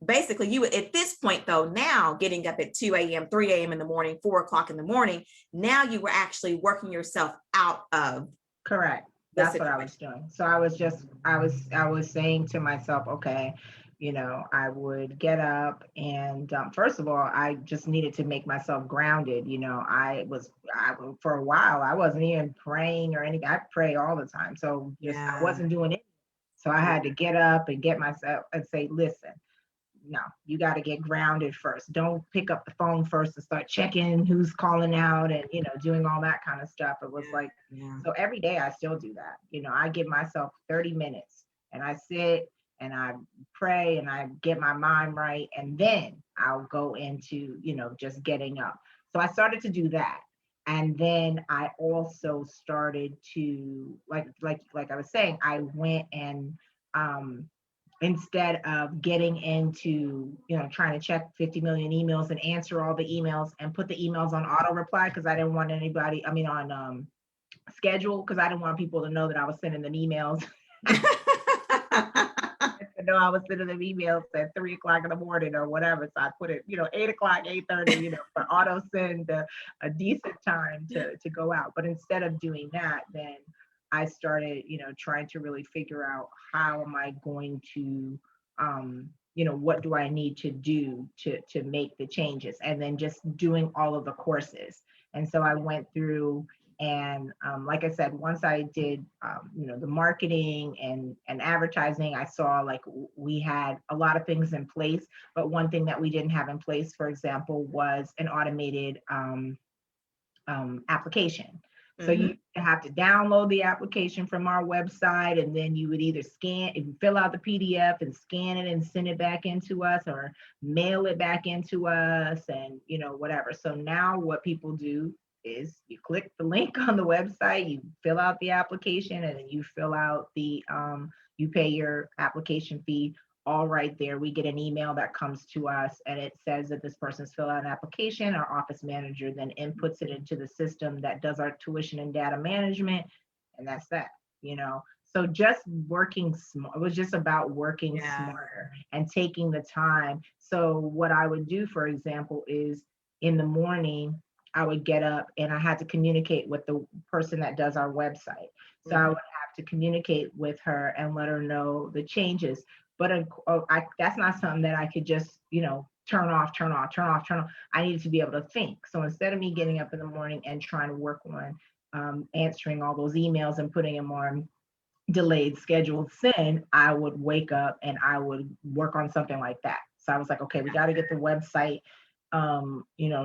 basically, you at this point, though, now getting up at 2 a.m., 3 a.m. in the morning, 4 o'clock in the morning, now you were actually working yourself out of Correct. the That's what I situation. was doing. So I was saying to myself, okay, I would get up and first of all, I just needed to make myself grounded. For a while, I wasn't even praying or anything. I pray all the time. So just, I Yeah. wasn't doing it. So I Yeah. had to get up and get myself and say, listen, no, you got to get grounded first. Don't pick up the phone first and start checking who's calling out and, doing all that kind of stuff. It was like, Yeah. so every day I still do that. I give myself 30 minutes and I sit and I pray and I get my mind right. And then I'll go into, just getting up. So I started to do that. And then I also started to like I was saying, I went and instead of getting into trying to check 50 million emails and answer all the emails and put the emails on auto reply because I didn't want anybody, on schedule, because I didn't want people to know that I was sending them emails. To know I was sending them emails at 3 o'clock in the morning or whatever. So I put it 8 o'clock, 8:30, for auto send a decent time to go out. But instead of doing that, then I started, trying to really figure out how am I going to, what do I need to do to make the changes, and then just doing all of the courses. And so I went through, and like I said, once I did, the marketing and advertising, I saw like we had a lot of things in place, but one thing that we didn't have in place, for example, was an automated application. So you have to download the application from our website, and then you would either fill out the PDF and scan it and send it back into us, or mail it back into us, and whatever. So now what people do is you click the link on the website, you fill out the application, and then you fill out you pay your application fee. All right there, we get an email that comes to us, and it says that this person's filled out an application. Our office manager then inputs it into the system that does our tuition and data management, and that's that. So just working smart. It was just about working smarter and taking the time. So what I would do, for example, is in the morning, I would get up and I had to communicate with the person that does our website. So I would have to communicate with her and let her know the changes. But that's not something that I could just, turn off. I needed to be able to think. So instead of me getting up in the morning and trying to work on answering all those emails and putting them on delayed scheduled send, I would wake up and I would work on something like that. So I was like, okay, we got to get the website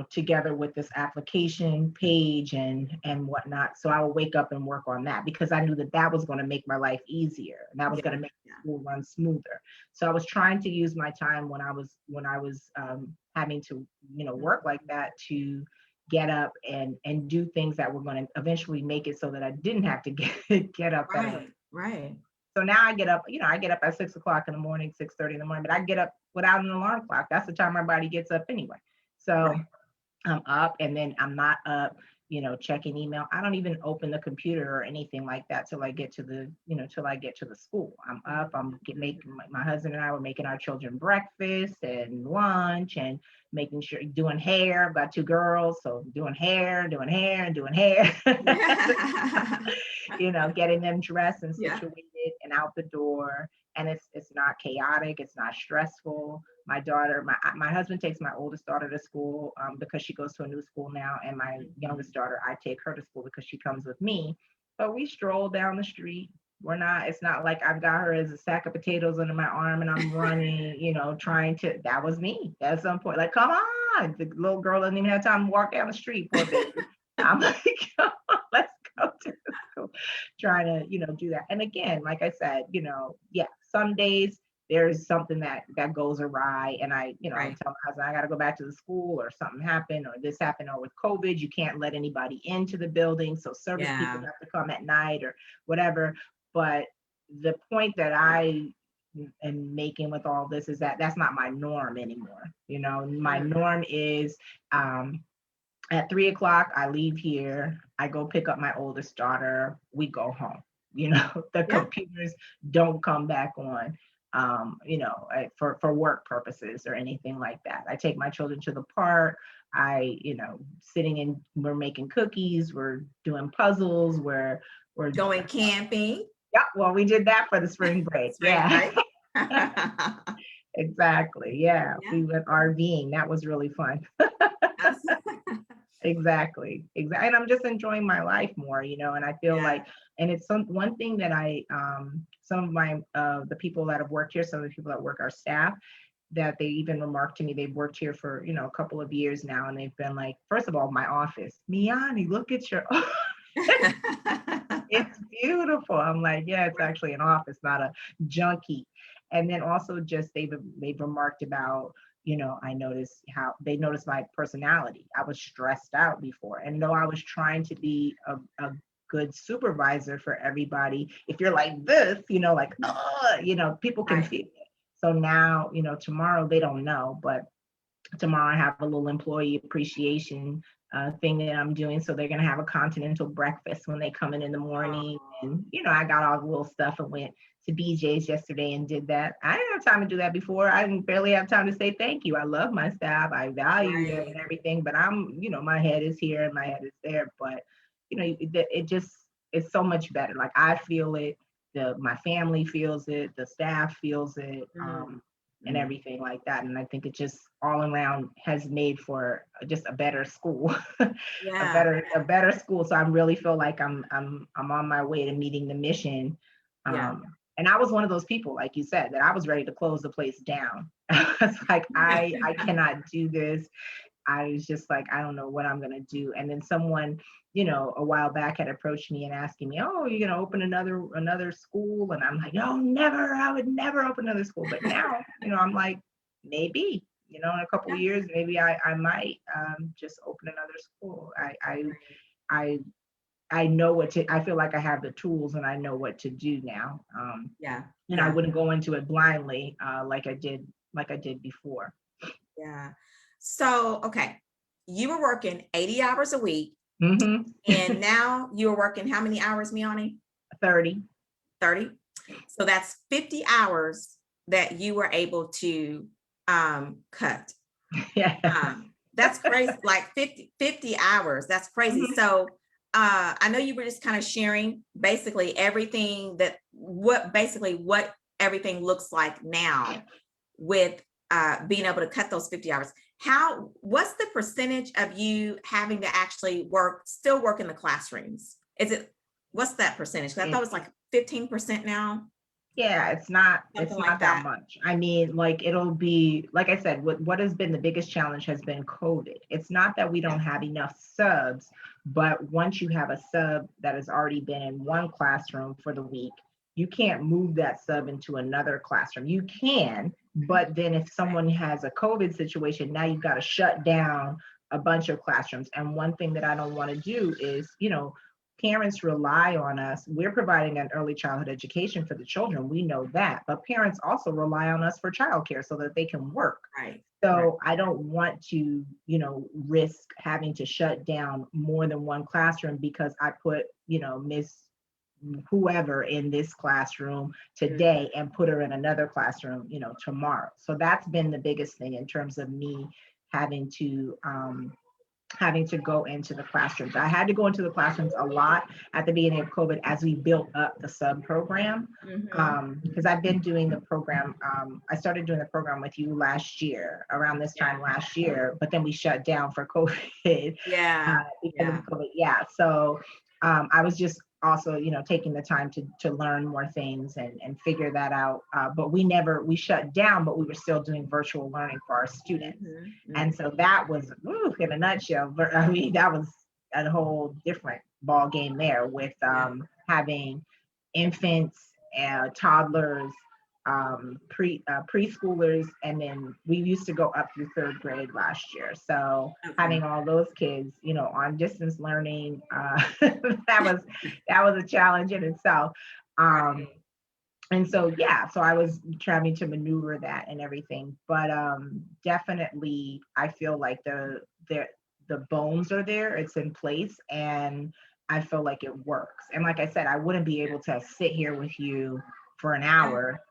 together with this application page and whatnot. So I would wake up and work on that, because I knew that was going to make my life easier, and that was going to make school run smoother. So I was trying to use my time when I was having to work like that, to get up and do things that were going to eventually make it so that I didn't have to get up. Right. So now I get up, I get up at 6 o'clock in the morning, 6:30 in the morning, but I get up without an alarm clock. That's the time my body gets up anyway. So I'm up, and then I'm not up, checking email. I don't even open the computer or anything like that till I get to the school. I'm up, making, my husband and I were making our children breakfast and lunch, and making sure, doing hair. I've got two girls, so doing hair, and doing hair, getting them dressed and situated and out the door. And it's not chaotic, it's not stressful. My husband takes my oldest daughter to school because she goes to a new school now, and my youngest daughter, I take her to school because she comes with me. But we stroll down the street. It's not like I've got her as a sack of potatoes under my arm and I'm running, that was me at some point. Like, come on, the little girl doesn't even have time to walk down the street, poor baby. I'm like, let's go to the school, trying to, do that. And again, like I said, some days there's something that goes awry, and I tell my husband I got to go back to the school, or something happened, or this happened, or with COVID, you can't let anybody into the building, so service people have to come at night or whatever. But the point that I am making with all this is that that's not my norm anymore. My norm is at 3 o'clock, I leave here, I go pick up my oldest daughter, we go home. The computers don't come back on, for work purposes or anything like that. I take my children to the park. We're making cookies, we're doing puzzles, we're going camping. Yeah, well, we did that for the spring break. Break. Exactly. Yeah, we went RVing. That was really fun. Exactly. And I'm just enjoying my life more, and I feel like, and it's one thing that some of my, the people that have worked here, some of the people that work our staff, that they even remarked to me, they've worked here for, a couple of years now. And they've been like, first of all, my office, Myani, look at your, it's beautiful. I'm like, yeah, it's actually an office, not a junkie. And then also just they've remarked about, I noticed how they noticed my personality. I was stressed out before. And though I was trying to be a good supervisor for everybody, if you're like this, people can feel it. So now, tomorrow they don't know, but tomorrow I have a little employee appreciation thing that I'm doing. So they're going to have a continental breakfast when they come in the morning. And, I got all the little stuff and went to BJ's yesterday and did that. I didn't have time to do that before. I didn't barely have time to say thank you. I love my staff. I value them and everything, but I'm, my head is here and my head is there. But, it just, it's so much better. Like I feel it, my family feels it, the staff feels it, and everything like that. And I think it just all around has made for just a better school, Yeah. a better school. So I really feel like I'm on my way to meeting the mission. Yeah. And I was one of those people, like you said, that I was ready to close the place down. It's like I cannot do this. I was just like, I don't know what I'm gonna do. And then someone, a while back had approached me and asking me, "Oh, you're gonna open another school?" And I'm like, "No, never. I would never open another school." But now, I'm like, maybe, in a couple of years, maybe I might just open another school. I know I feel like I have the tools and I know what to do now. Yeah. And I wouldn't go into it blindly like I did before. Yeah. So, okay, you were working 80 hours a week, Mm-hmm. and now you're working how many hours, Myani? 30. 30. So that's 50 hours that you were able to cut. Yeah. That's crazy. Like 50 hours. That's crazy. Mhm. So I know you were just kind of sharing basically everything what everything looks like now with being able to cut those 50 hours. What's the percentage of you having to actually still work in the classrooms? What's that percentage? 'Cause I thought it was like 15% now. Yeah, it's not Something like that that. much. I mean, like it'll be, like I said, what has been the biggest challenge has been COVID. It's not that we don't have enough subs, but once you have a sub that has already been in one classroom for the week, you can't move that sub into another classroom. You can, but then if someone has a COVID situation, now you've got to shut down a bunch of classrooms. And one thing that I don't want to do is, parents rely on us. We're providing an early childhood education for the children. We know that, but parents also rely on us for childcare so that they can work. Right. So I don't want to, risk having to shut down more than one classroom because I put, Miss whoever in this classroom today and put her in another classroom, tomorrow. So that's been the biggest thing in terms of me having to go into the classrooms. I had to go into the classrooms a lot at the beginning of COVID as we built up the sub program. Because I've been doing the program. I started doing the program with you last year, around this time last year, but then we shut down for COVID. Yeah. Because of COVID. Yeah. So I was just also, taking the time to learn more things and figure that out. But we shut down, but we were still doing virtual learning for our students. And so that was, in a nutshell, I mean, that was a whole different ball game there with having infants, toddlers, preschoolers, and then we used to go up through third grade last year. So having all those kids, on distance learning, that was a challenge in itself. And so, so I was trying to maneuver that and everything, but definitely I feel like the bones are there, it's in place, and I feel like it works. And like I said, I wouldn't be able to sit here with you for an hour.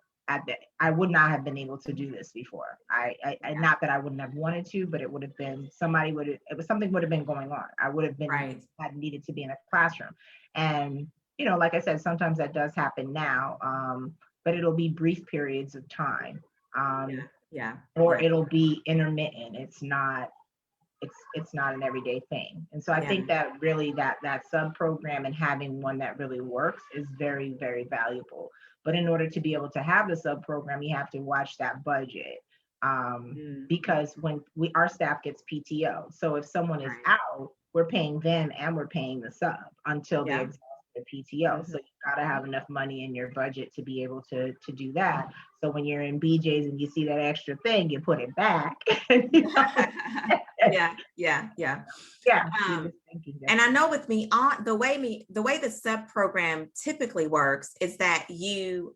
I would not have been able to do this before. I not that I wouldn't have wanted to, but it would have been something would have been going on. I would have been had needed to be in a classroom. And like I said, sometimes that does happen now, but it'll be brief periods of time. Or it'll be intermittent. It's not an everyday thing. And so I think that really that sub program and having one that really works is very, very valuable. But in order to be able to have the sub program, you have to watch that budget. Because when our staff gets PTO. So if someone is out, we're paying them and we're paying the sub until they exhaust the PTO. So you gotta have enough money in your budget to be able to do that. So when you're in BJ's and you see that extra thing, you put it back. Yeah. And I know with me on the way the sub program typically works is that you're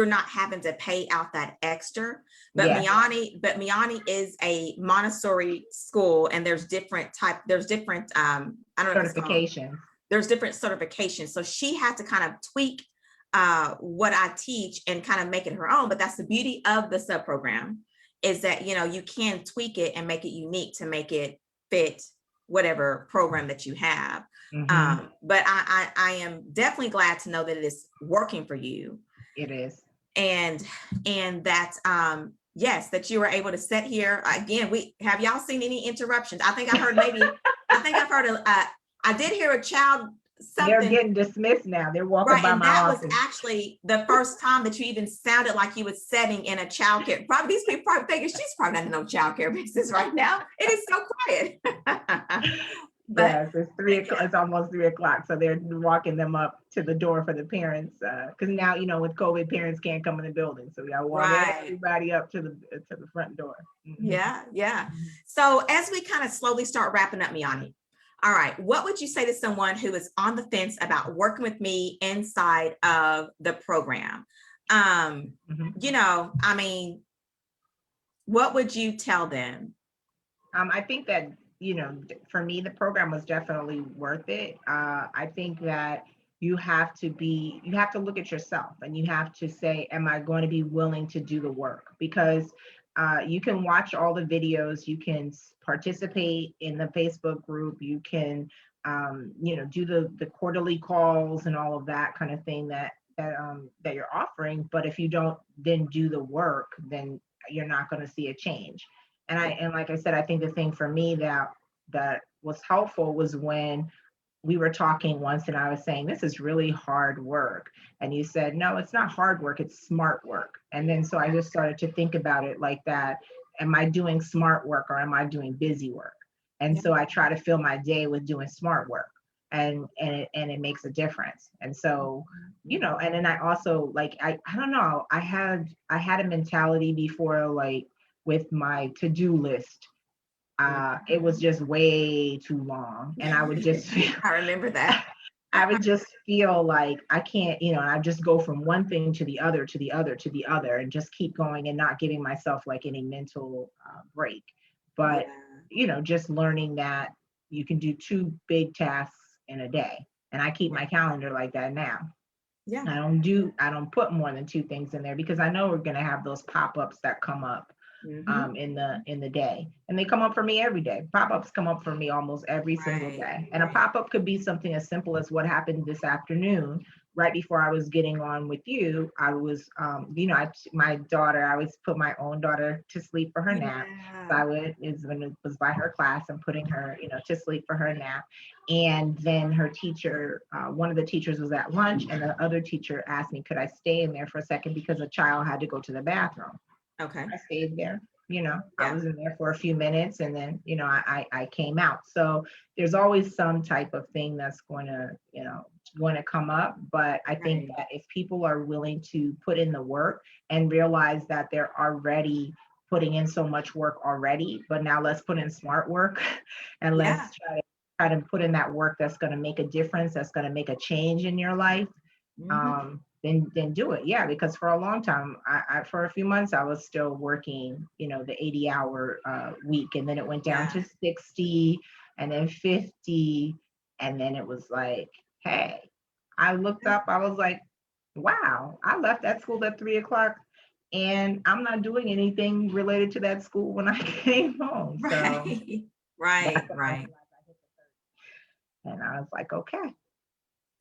not having to pay out that extra, but Myani is a Montessori school, and there's different I don't know, certification. There's different certifications. So she had to kind of tweak what I teach and kind of make it her own. But that's the beauty of the sub program, is that, you can tweak it and make it unique to make it fit whatever program that you have. But I am definitely glad to know that it is working for you. It is. And that, yes, that you were able to sit here again. Have y'all seen any interruptions? I think I heard I did hear a child. They're getting dismissed now. They're walking right, by and my that office. was actually the first time that you even sounded like you was sitting in a childcare. Probably these people probably thinking she's probably not in no childcare business right now. It is so quiet. But yes, it's 3 o'clock. It's almost 3 o'clock, so they're walking them up to the door for the parents. Because now, you know, with COVID, parents can't come in the building, so we got to walk everybody up to the front door. Yeah. So as we kind of slowly start wrapping up, Myani, all right, what would you say to someone who is on the fence about working with me inside of the program? You know, I mean, what would you tell them? I think that, you know, for me, the program was definitely worth it. I think that you have to look at yourself and you have to say, am I going to be willing to do the work? Because you can watch all the videos, you can participate in the Facebook group, you can, you know, do the quarterly calls and all of that kind of thing that you're offering. But if you don't then do the work, then you're not going to see a change. And like I said, I think the thing for me that was helpful was when we were talking once and I was saying, this is really hard work. And you said, no, it's not hard work, it's smart work. And then so I just started to think about it like that. Am I doing smart work or am I doing busy work? And so I try to fill my day with doing smart work. And it makes a difference. And so, you know, and then I also like, I don't know, I had a mentality before, like with my to-do list. It was just way too long. And I would just feel, I remember that. I would just feel like I can't, you know, I just go from one thing to the other, to the other, to the other, and just keep going and not giving myself like any mental break. But, you know, just learning that you can do 2 big tasks in a day. And I keep my calendar like that now. Yeah. I don't put more than 2 things in there because I know we're going to have those pop-ups that come up in the day, and they come up for me every day. Pop-ups come up for me almost every single day. And a pop-up could be something as simple as what happened this afternoon. Right before I was getting on with you, I was you know, my daughter, I always put my own daughter to sleep for her nap. So when it was by her class, I'm putting her, you know, to sleep for her nap. And then her teacher, one of the teachers was at lunch, and the other teacher asked me, could I stay in there for a second because a child had to go to the bathroom. Okay. I stayed there, you know, I was in there for a few minutes and then, you know, I came out. So there's always some type of thing that's going to, you know, going to come up. But I think that if people are willing to put in the work and realize that they're already putting in so much work already, but now let's put in smart work and let's try to put in that work that's going to make a difference, that's going to make a change in your life. Then do it. Yeah, because for a long time, I for a few months, I was still working, you know, the 80-hour week, and then it went down to 60 and then 50. And then it was like, hey, I looked up, I was like, wow, I left that school at 3 o'clock and I'm not doing anything related to that school when I came home. So Right. And I was like, okay.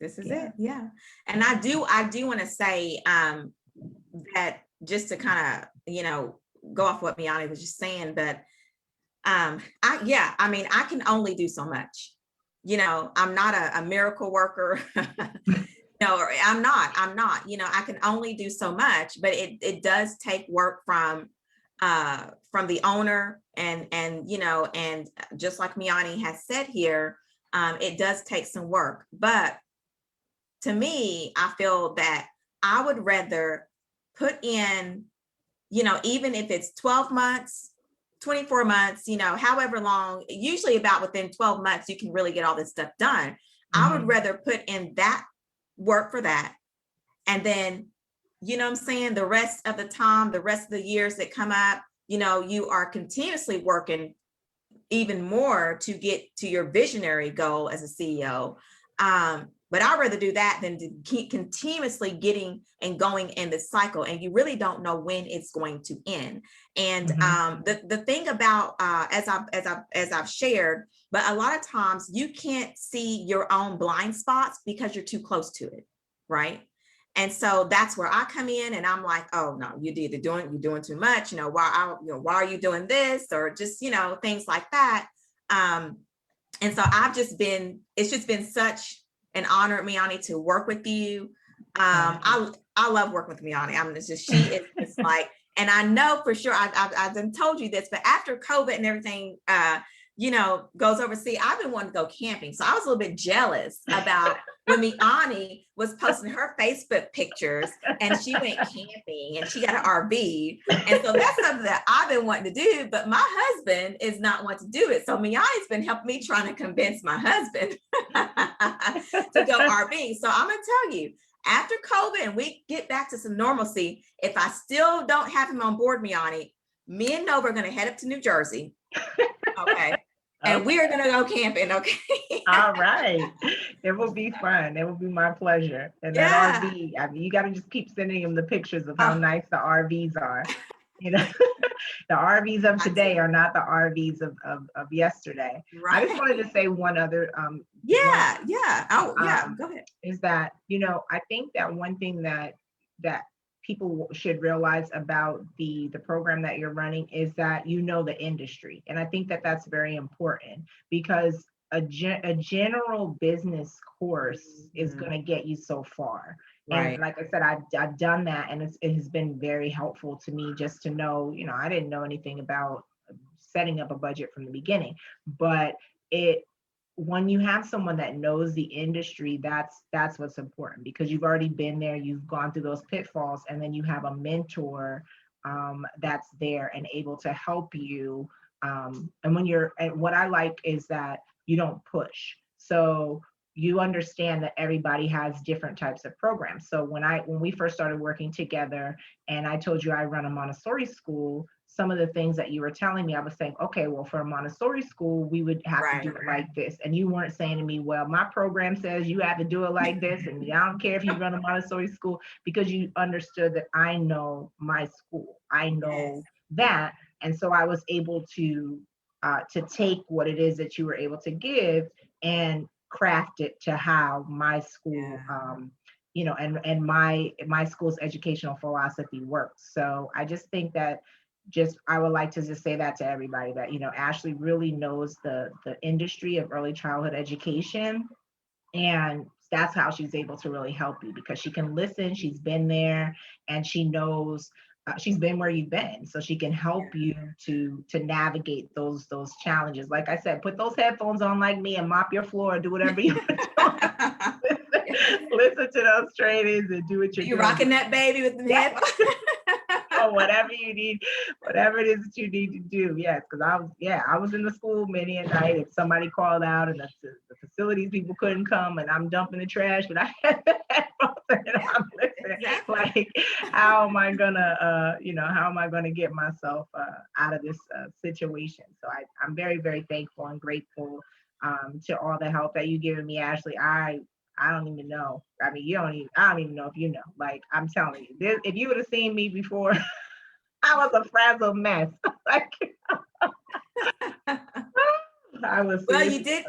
This is it. Yeah. And I do want to say that just to kind of, you know, go off what Myani was just saying, but I mean, I can only do so much. You know, I'm not a miracle worker. No, I'm not, you know, I can only do so much, but it does take work from the owner and, you know, and just like Myani has said here, it does take some work, but to me, I feel that I would rather put in, you know, even if it's 12 months, 24 months, you know, however long, usually about within 12 months, you can really get all this stuff done. I would rather put in that work for that. And then, you know what I'm saying? The rest of the time, the rest of the years that come up, you know, you are continuously working even more to get to your visionary goal as a CEO. But I'd rather do that than to keep continuously getting and going in this cycle, and you really don't know when it's going to end. And the thing about as I've shared, but a lot of times you can't see your own blind spots because you're too close to it, right? And so that's where I come in, and I'm like, oh no, you're doing too much. Why are you doing this, or just things like that. And so it's just been such an honor, Myani, to work with you. I love working with Myani. She is just like, and I know for sure, I've done told you this, but after COVID and everything, goes overseas, I've been wanting to go camping. So I was a little bit jealous about when Myani was posting her Facebook pictures and she went camping and she got an RV. And so that's something that I've been wanting to do, but my husband is not wanting to do it. So Myani's been helping me trying to convince my husband to go RV. So I'm going to tell you, after COVID and we get back to some normalcy, if I still don't have him on board, Myani, me and Nova are going to head up to New Jersey. Okay. And we are going to go camping. Okay. All right. It will be fun. It will be my pleasure. And that RV, I mean, you got to just keep sending him the pictures of how nice the RVs are. The RVs of today are not the RVs of yesterday. Right. I just wanted to say one other. Go ahead. Is that, I think that one thing that people should realize about the program that you're running is that the industry. And I think that that's very important, because a general business course is going to get you so far. Right. And like I said, I've done that, and it has been very helpful to me just to know, I didn't know anything about setting up a budget from the beginning, but when you have someone that knows the industry, that's what's important, because you've already been there, you've gone through those pitfalls, and then you have a mentor that's there and able to help you. And what I like is that you don't push. So you understand that everybody has different types of programs. So when we first started working together, and I told you I run a Montessori school, some of the things that you were telling me, I was saying, okay, well, for a Montessori school, we would have to do it like this. And you weren't saying to me, well, my program says you have to do it like this, and I don't care if you run a Montessori school, because you understood that I know my school. I know that. And so I was able to take what it is that you were able to give and craft it to how my school, and my school's educational philosophy works. So I just think that I would like to just say that to everybody, that, Ashley really knows the industry of early childhood education. And that's how she's able to really help you, because she can listen, she's been there, and she knows, she's been where you've been. So she can help you to navigate those challenges. Like I said, put those headphones on like me and mop your floor, do whatever you want to do. Listen to those trainings and do what you're doing. You're rocking that baby with the headphones. Or whatever you need, whatever it is that you need to do. Yes, because I was in the school many a night if somebody called out and the facilities people couldn't come, and I'm dumping the trash, but I had the headphones and I'm listening. Like, how am I gonna get myself out of this situation? So I'm very, very thankful and grateful to all the help that you've given me, Ashley. I don't even know. I mean, I don't even know if you know. Like, I'm telling you, if you would have seen me before, I was a frazzled mess. Like, I was. Well, you did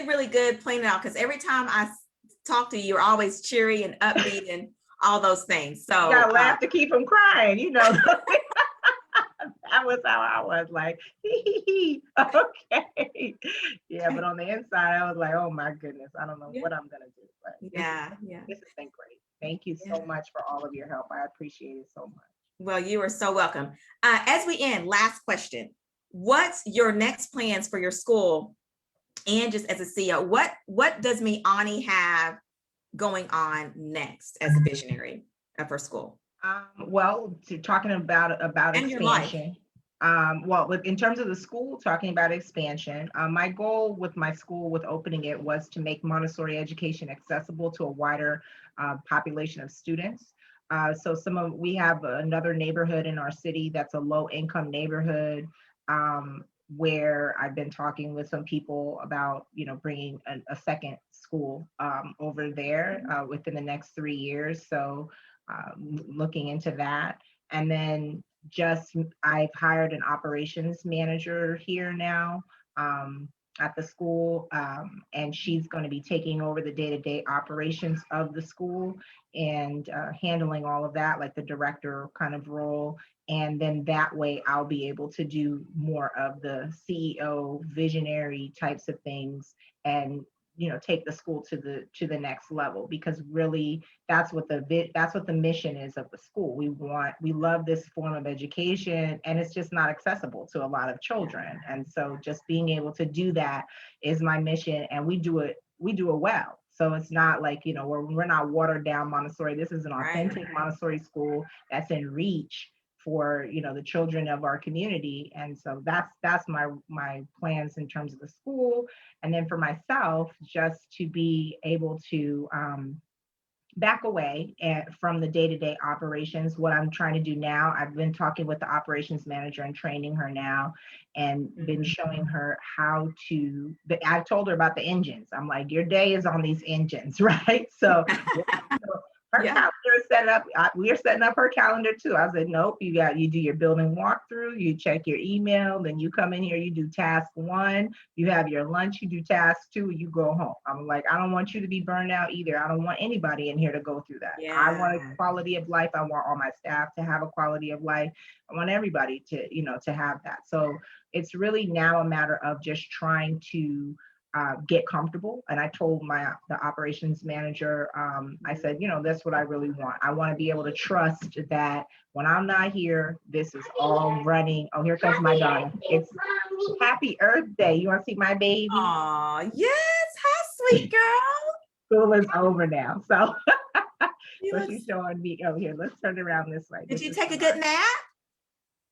really good playing it out, because every time I talk to you, you're always cheery and upbeat and all those things. So you gotta laugh to keep from crying, That was how I was, like, okay. Yeah, but on the inside, I was like, oh my goodness, I don't know what I'm gonna do. But this has been great. Thank you so much for all of your help. I appreciate it so much. Well, you are so welcome. As we end, last question. What's your next plans for your school? And just as a CEO, what does Myani have going on next as a visionary of her school? Talking about expansion. In terms of the school, talking about expansion, my goal with my school, with opening it, was to make Montessori education accessible to a wider population of students. So we have another neighborhood in our city that's a low income neighborhood. where I've been talking with some people about, bringing a second school over there within the next 3 years. So looking into that. And then I've hired an operations manager here now at the school, and she's going to be taking over the day-to-day operations of the school and handling all of that, like the director kind of role. And then that way I'll be able to do more of the CEO visionary types of things and take the school to the next level, because really that's what the mission is of the school. We love this form of education, and it's just not accessible to a lot of children. And so just being able to do that is my mission, and we do it well. So it's not like, we're not watered down Montessori. This is an authentic Montessori school that's in reach for the children of our community. And so that's my plans in terms of the school. And then for myself, just to be able to back away from the day-to-day operations. What I'm trying to do now, I've been talking with the operations manager and training her now, and been showing her how to, I've told her about the engines. I'm like, your day is on these engines, right? So her calendar is set up. We are setting up her calendar too. I said, nope, you do your building walkthrough, you check your email, then you come in here, you do task 1, you have your lunch, you do task 2, you go home. I'm like, I don't want you to be burned out either. I don't want anybody in here to go through that. I want a quality of life. I want all my staff to have a quality of life. I want everybody to have that. So it's really now a matter of just trying to get comfortable. And I told the operations manager, I said, that's what I really want. I want to be able to trust that when I'm not here, this is all running. Oh, here comes my daughter. It's Happy Earth Day. You want to see my baby? Oh, yes. How sweet, girl. School is over now. So, she's showing me, oh, here, let's turn around this way. Did you take a good nap?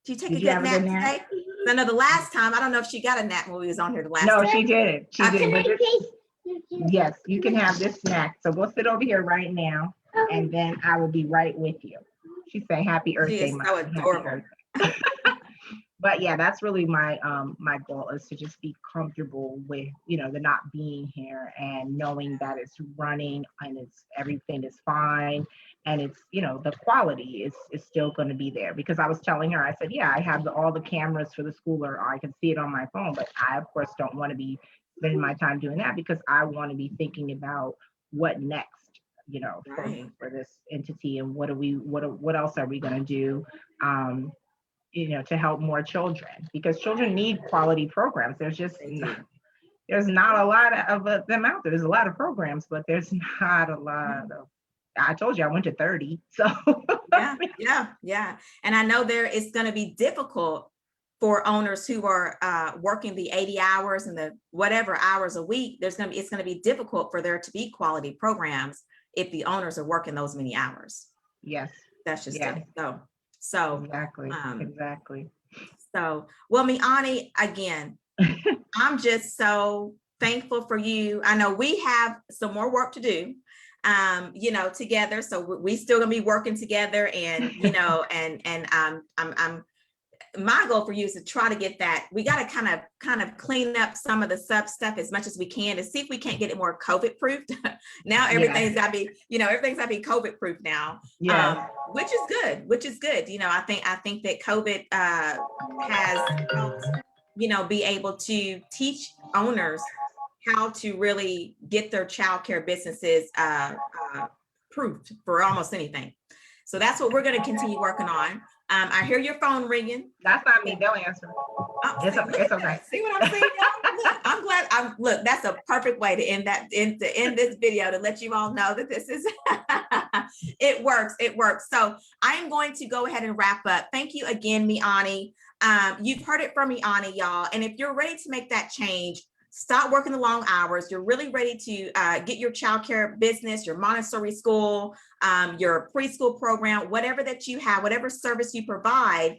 Did you take a good nap today? I know the last time, I don't know if she got a nap when we was on here the last time. No, she didn't. She didn't. Yes, you can have this snack. So we'll sit over here right now, and then I will be right with you. She's saying Happy Earth Day. So adorable. But yeah, that's really my goal, is to just be comfortable with the not being here, and knowing that it's running and everything is fine, and it's the quality is still going to be there. Because I was telling her, I said, yeah, I have all the cameras for the school, or I can see it on my phone, but I of course don't want to be spending my time doing that, because I want to be thinking about what next, for this entity, and what else are we going to do to help more children, because children need quality programs. There's not a lot of them out there. There's a lot of programs, but there's not a lot of, I told you I went to 30. So yeah. And I know it's going to be difficult for owners who are working the 80 hours and the whatever hours a week. It's going to be difficult for there to be quality programs if the owners are working those many hours. Yes. That's just it. So exactly. So, well, Myani, again, I'm just so thankful for you. I know we have some more work to do, together. So we still gonna be working together, and I'm my goal for you is to try to get that. We got to kind of clean up some of the sub stuff as much as we can to see if we can't get it more COVID proofed. Now everything's got to be, everything's got to be COVID proof now. Yeah. Which is good. I think that COVID has helped, be able to teach owners how to really get their childcare businesses proofed for almost anything. So that's what we're going to continue working on. I hear your phone ringing. That's not me. They'll answer. Oh, it's okay. See what I'm saying? Look, I'm glad. Look, that's a perfect way to end this video, to let you all know that this is it works. So I am going to go ahead and wrap up. Thank you again, Myani. You've heard it from Myani, y'all. And if you're ready to make that change, stop working the long hours. You're really ready to get your childcare business, your Montessori school, your preschool program, whatever that you have, whatever service you provide,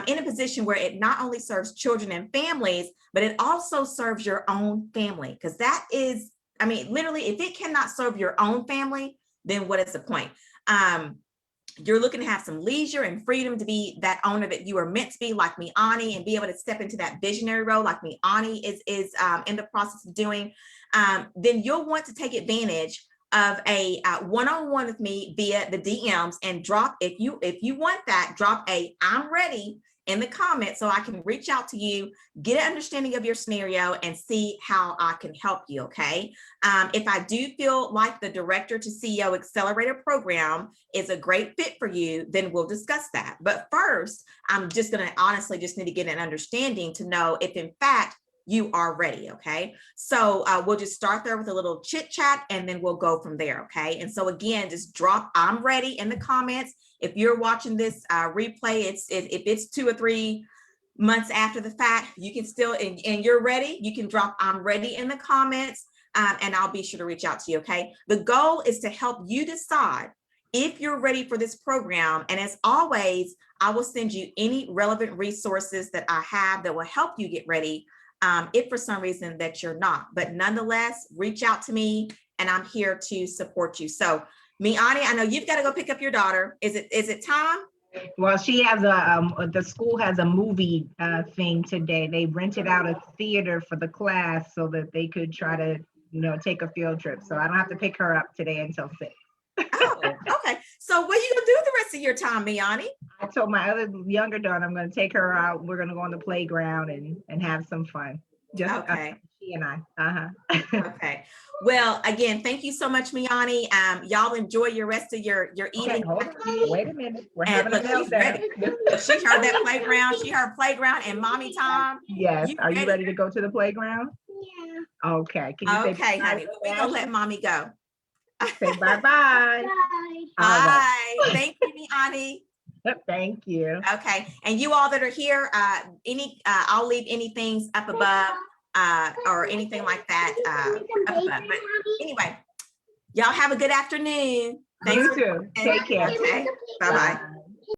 in a position where it not only serves children and families, but it also serves your own family. Because that is, literally, if it cannot serve your own family, then what is the point? you're looking to have some leisure and freedom to be that owner that you are meant to be, like Myani, and be able to step into that visionary role like Myani is in the process of doing, then you'll want to take advantage of a one-on-one with me via the DMs, and drop, if you want that, drop a "I'm ready" in the comments so I can reach out to you, get an understanding of your scenario, and see how I can help you, okay? If I do feel like the Director to CEO Accelerator program is a great fit for you, then we'll discuss that. But first, I'm just gonna honestly just need to get an understanding to know if in fact you are ready, okay? So we'll just start there with a little chit chat, and then we'll go from there, okay? And so again, just drop "I'm ready" in the comments. If you're watching this replay, if it's 2 or 3 months after the fact, you can still, and you're ready, you can drop "I'm ready" in the comments, and I'll be sure to reach out to you, okay? The goal is to help you decide if you're ready for this program. And as always, I will send you any relevant resources that I have that will help you get ready, if for some reason that you're not. But nonetheless, reach out to me, and I'm here to support you. So Myani, I know you've got to go pick up your daughter. Is it time? Well, she has the school has a movie thing today. They rented out a theater for the class so that they could try to, take a field trip. So I don't have to pick her up today until 6. Oh, okay. So what are you gonna do the rest of your time, Myani? I told my other younger daughter I'm going to take her out. We're going to go on the playground and have some fun. Just Okay. she and I. Okay. Well, again, thank you so much, Myani. Y'all enjoy your rest of your Okay, evening. hold on. Wait a minute. We're And having a look, she's meltdown. ready. She heard that playground. She heard playground and mommy time. Yes. Are you ready to go to the playground? Yeah. Okay. Can you Okay, say honey. We're gonna let mommy go. Say bye-bye. Bye. Bye. Thank you, Myani. Thank you. Okay, and you all that are here, I'll leave anything up above, or anything like that, up above. But anyway, y'all have a good afternoon. Thanks. You too. Take care. Okay, bye-bye.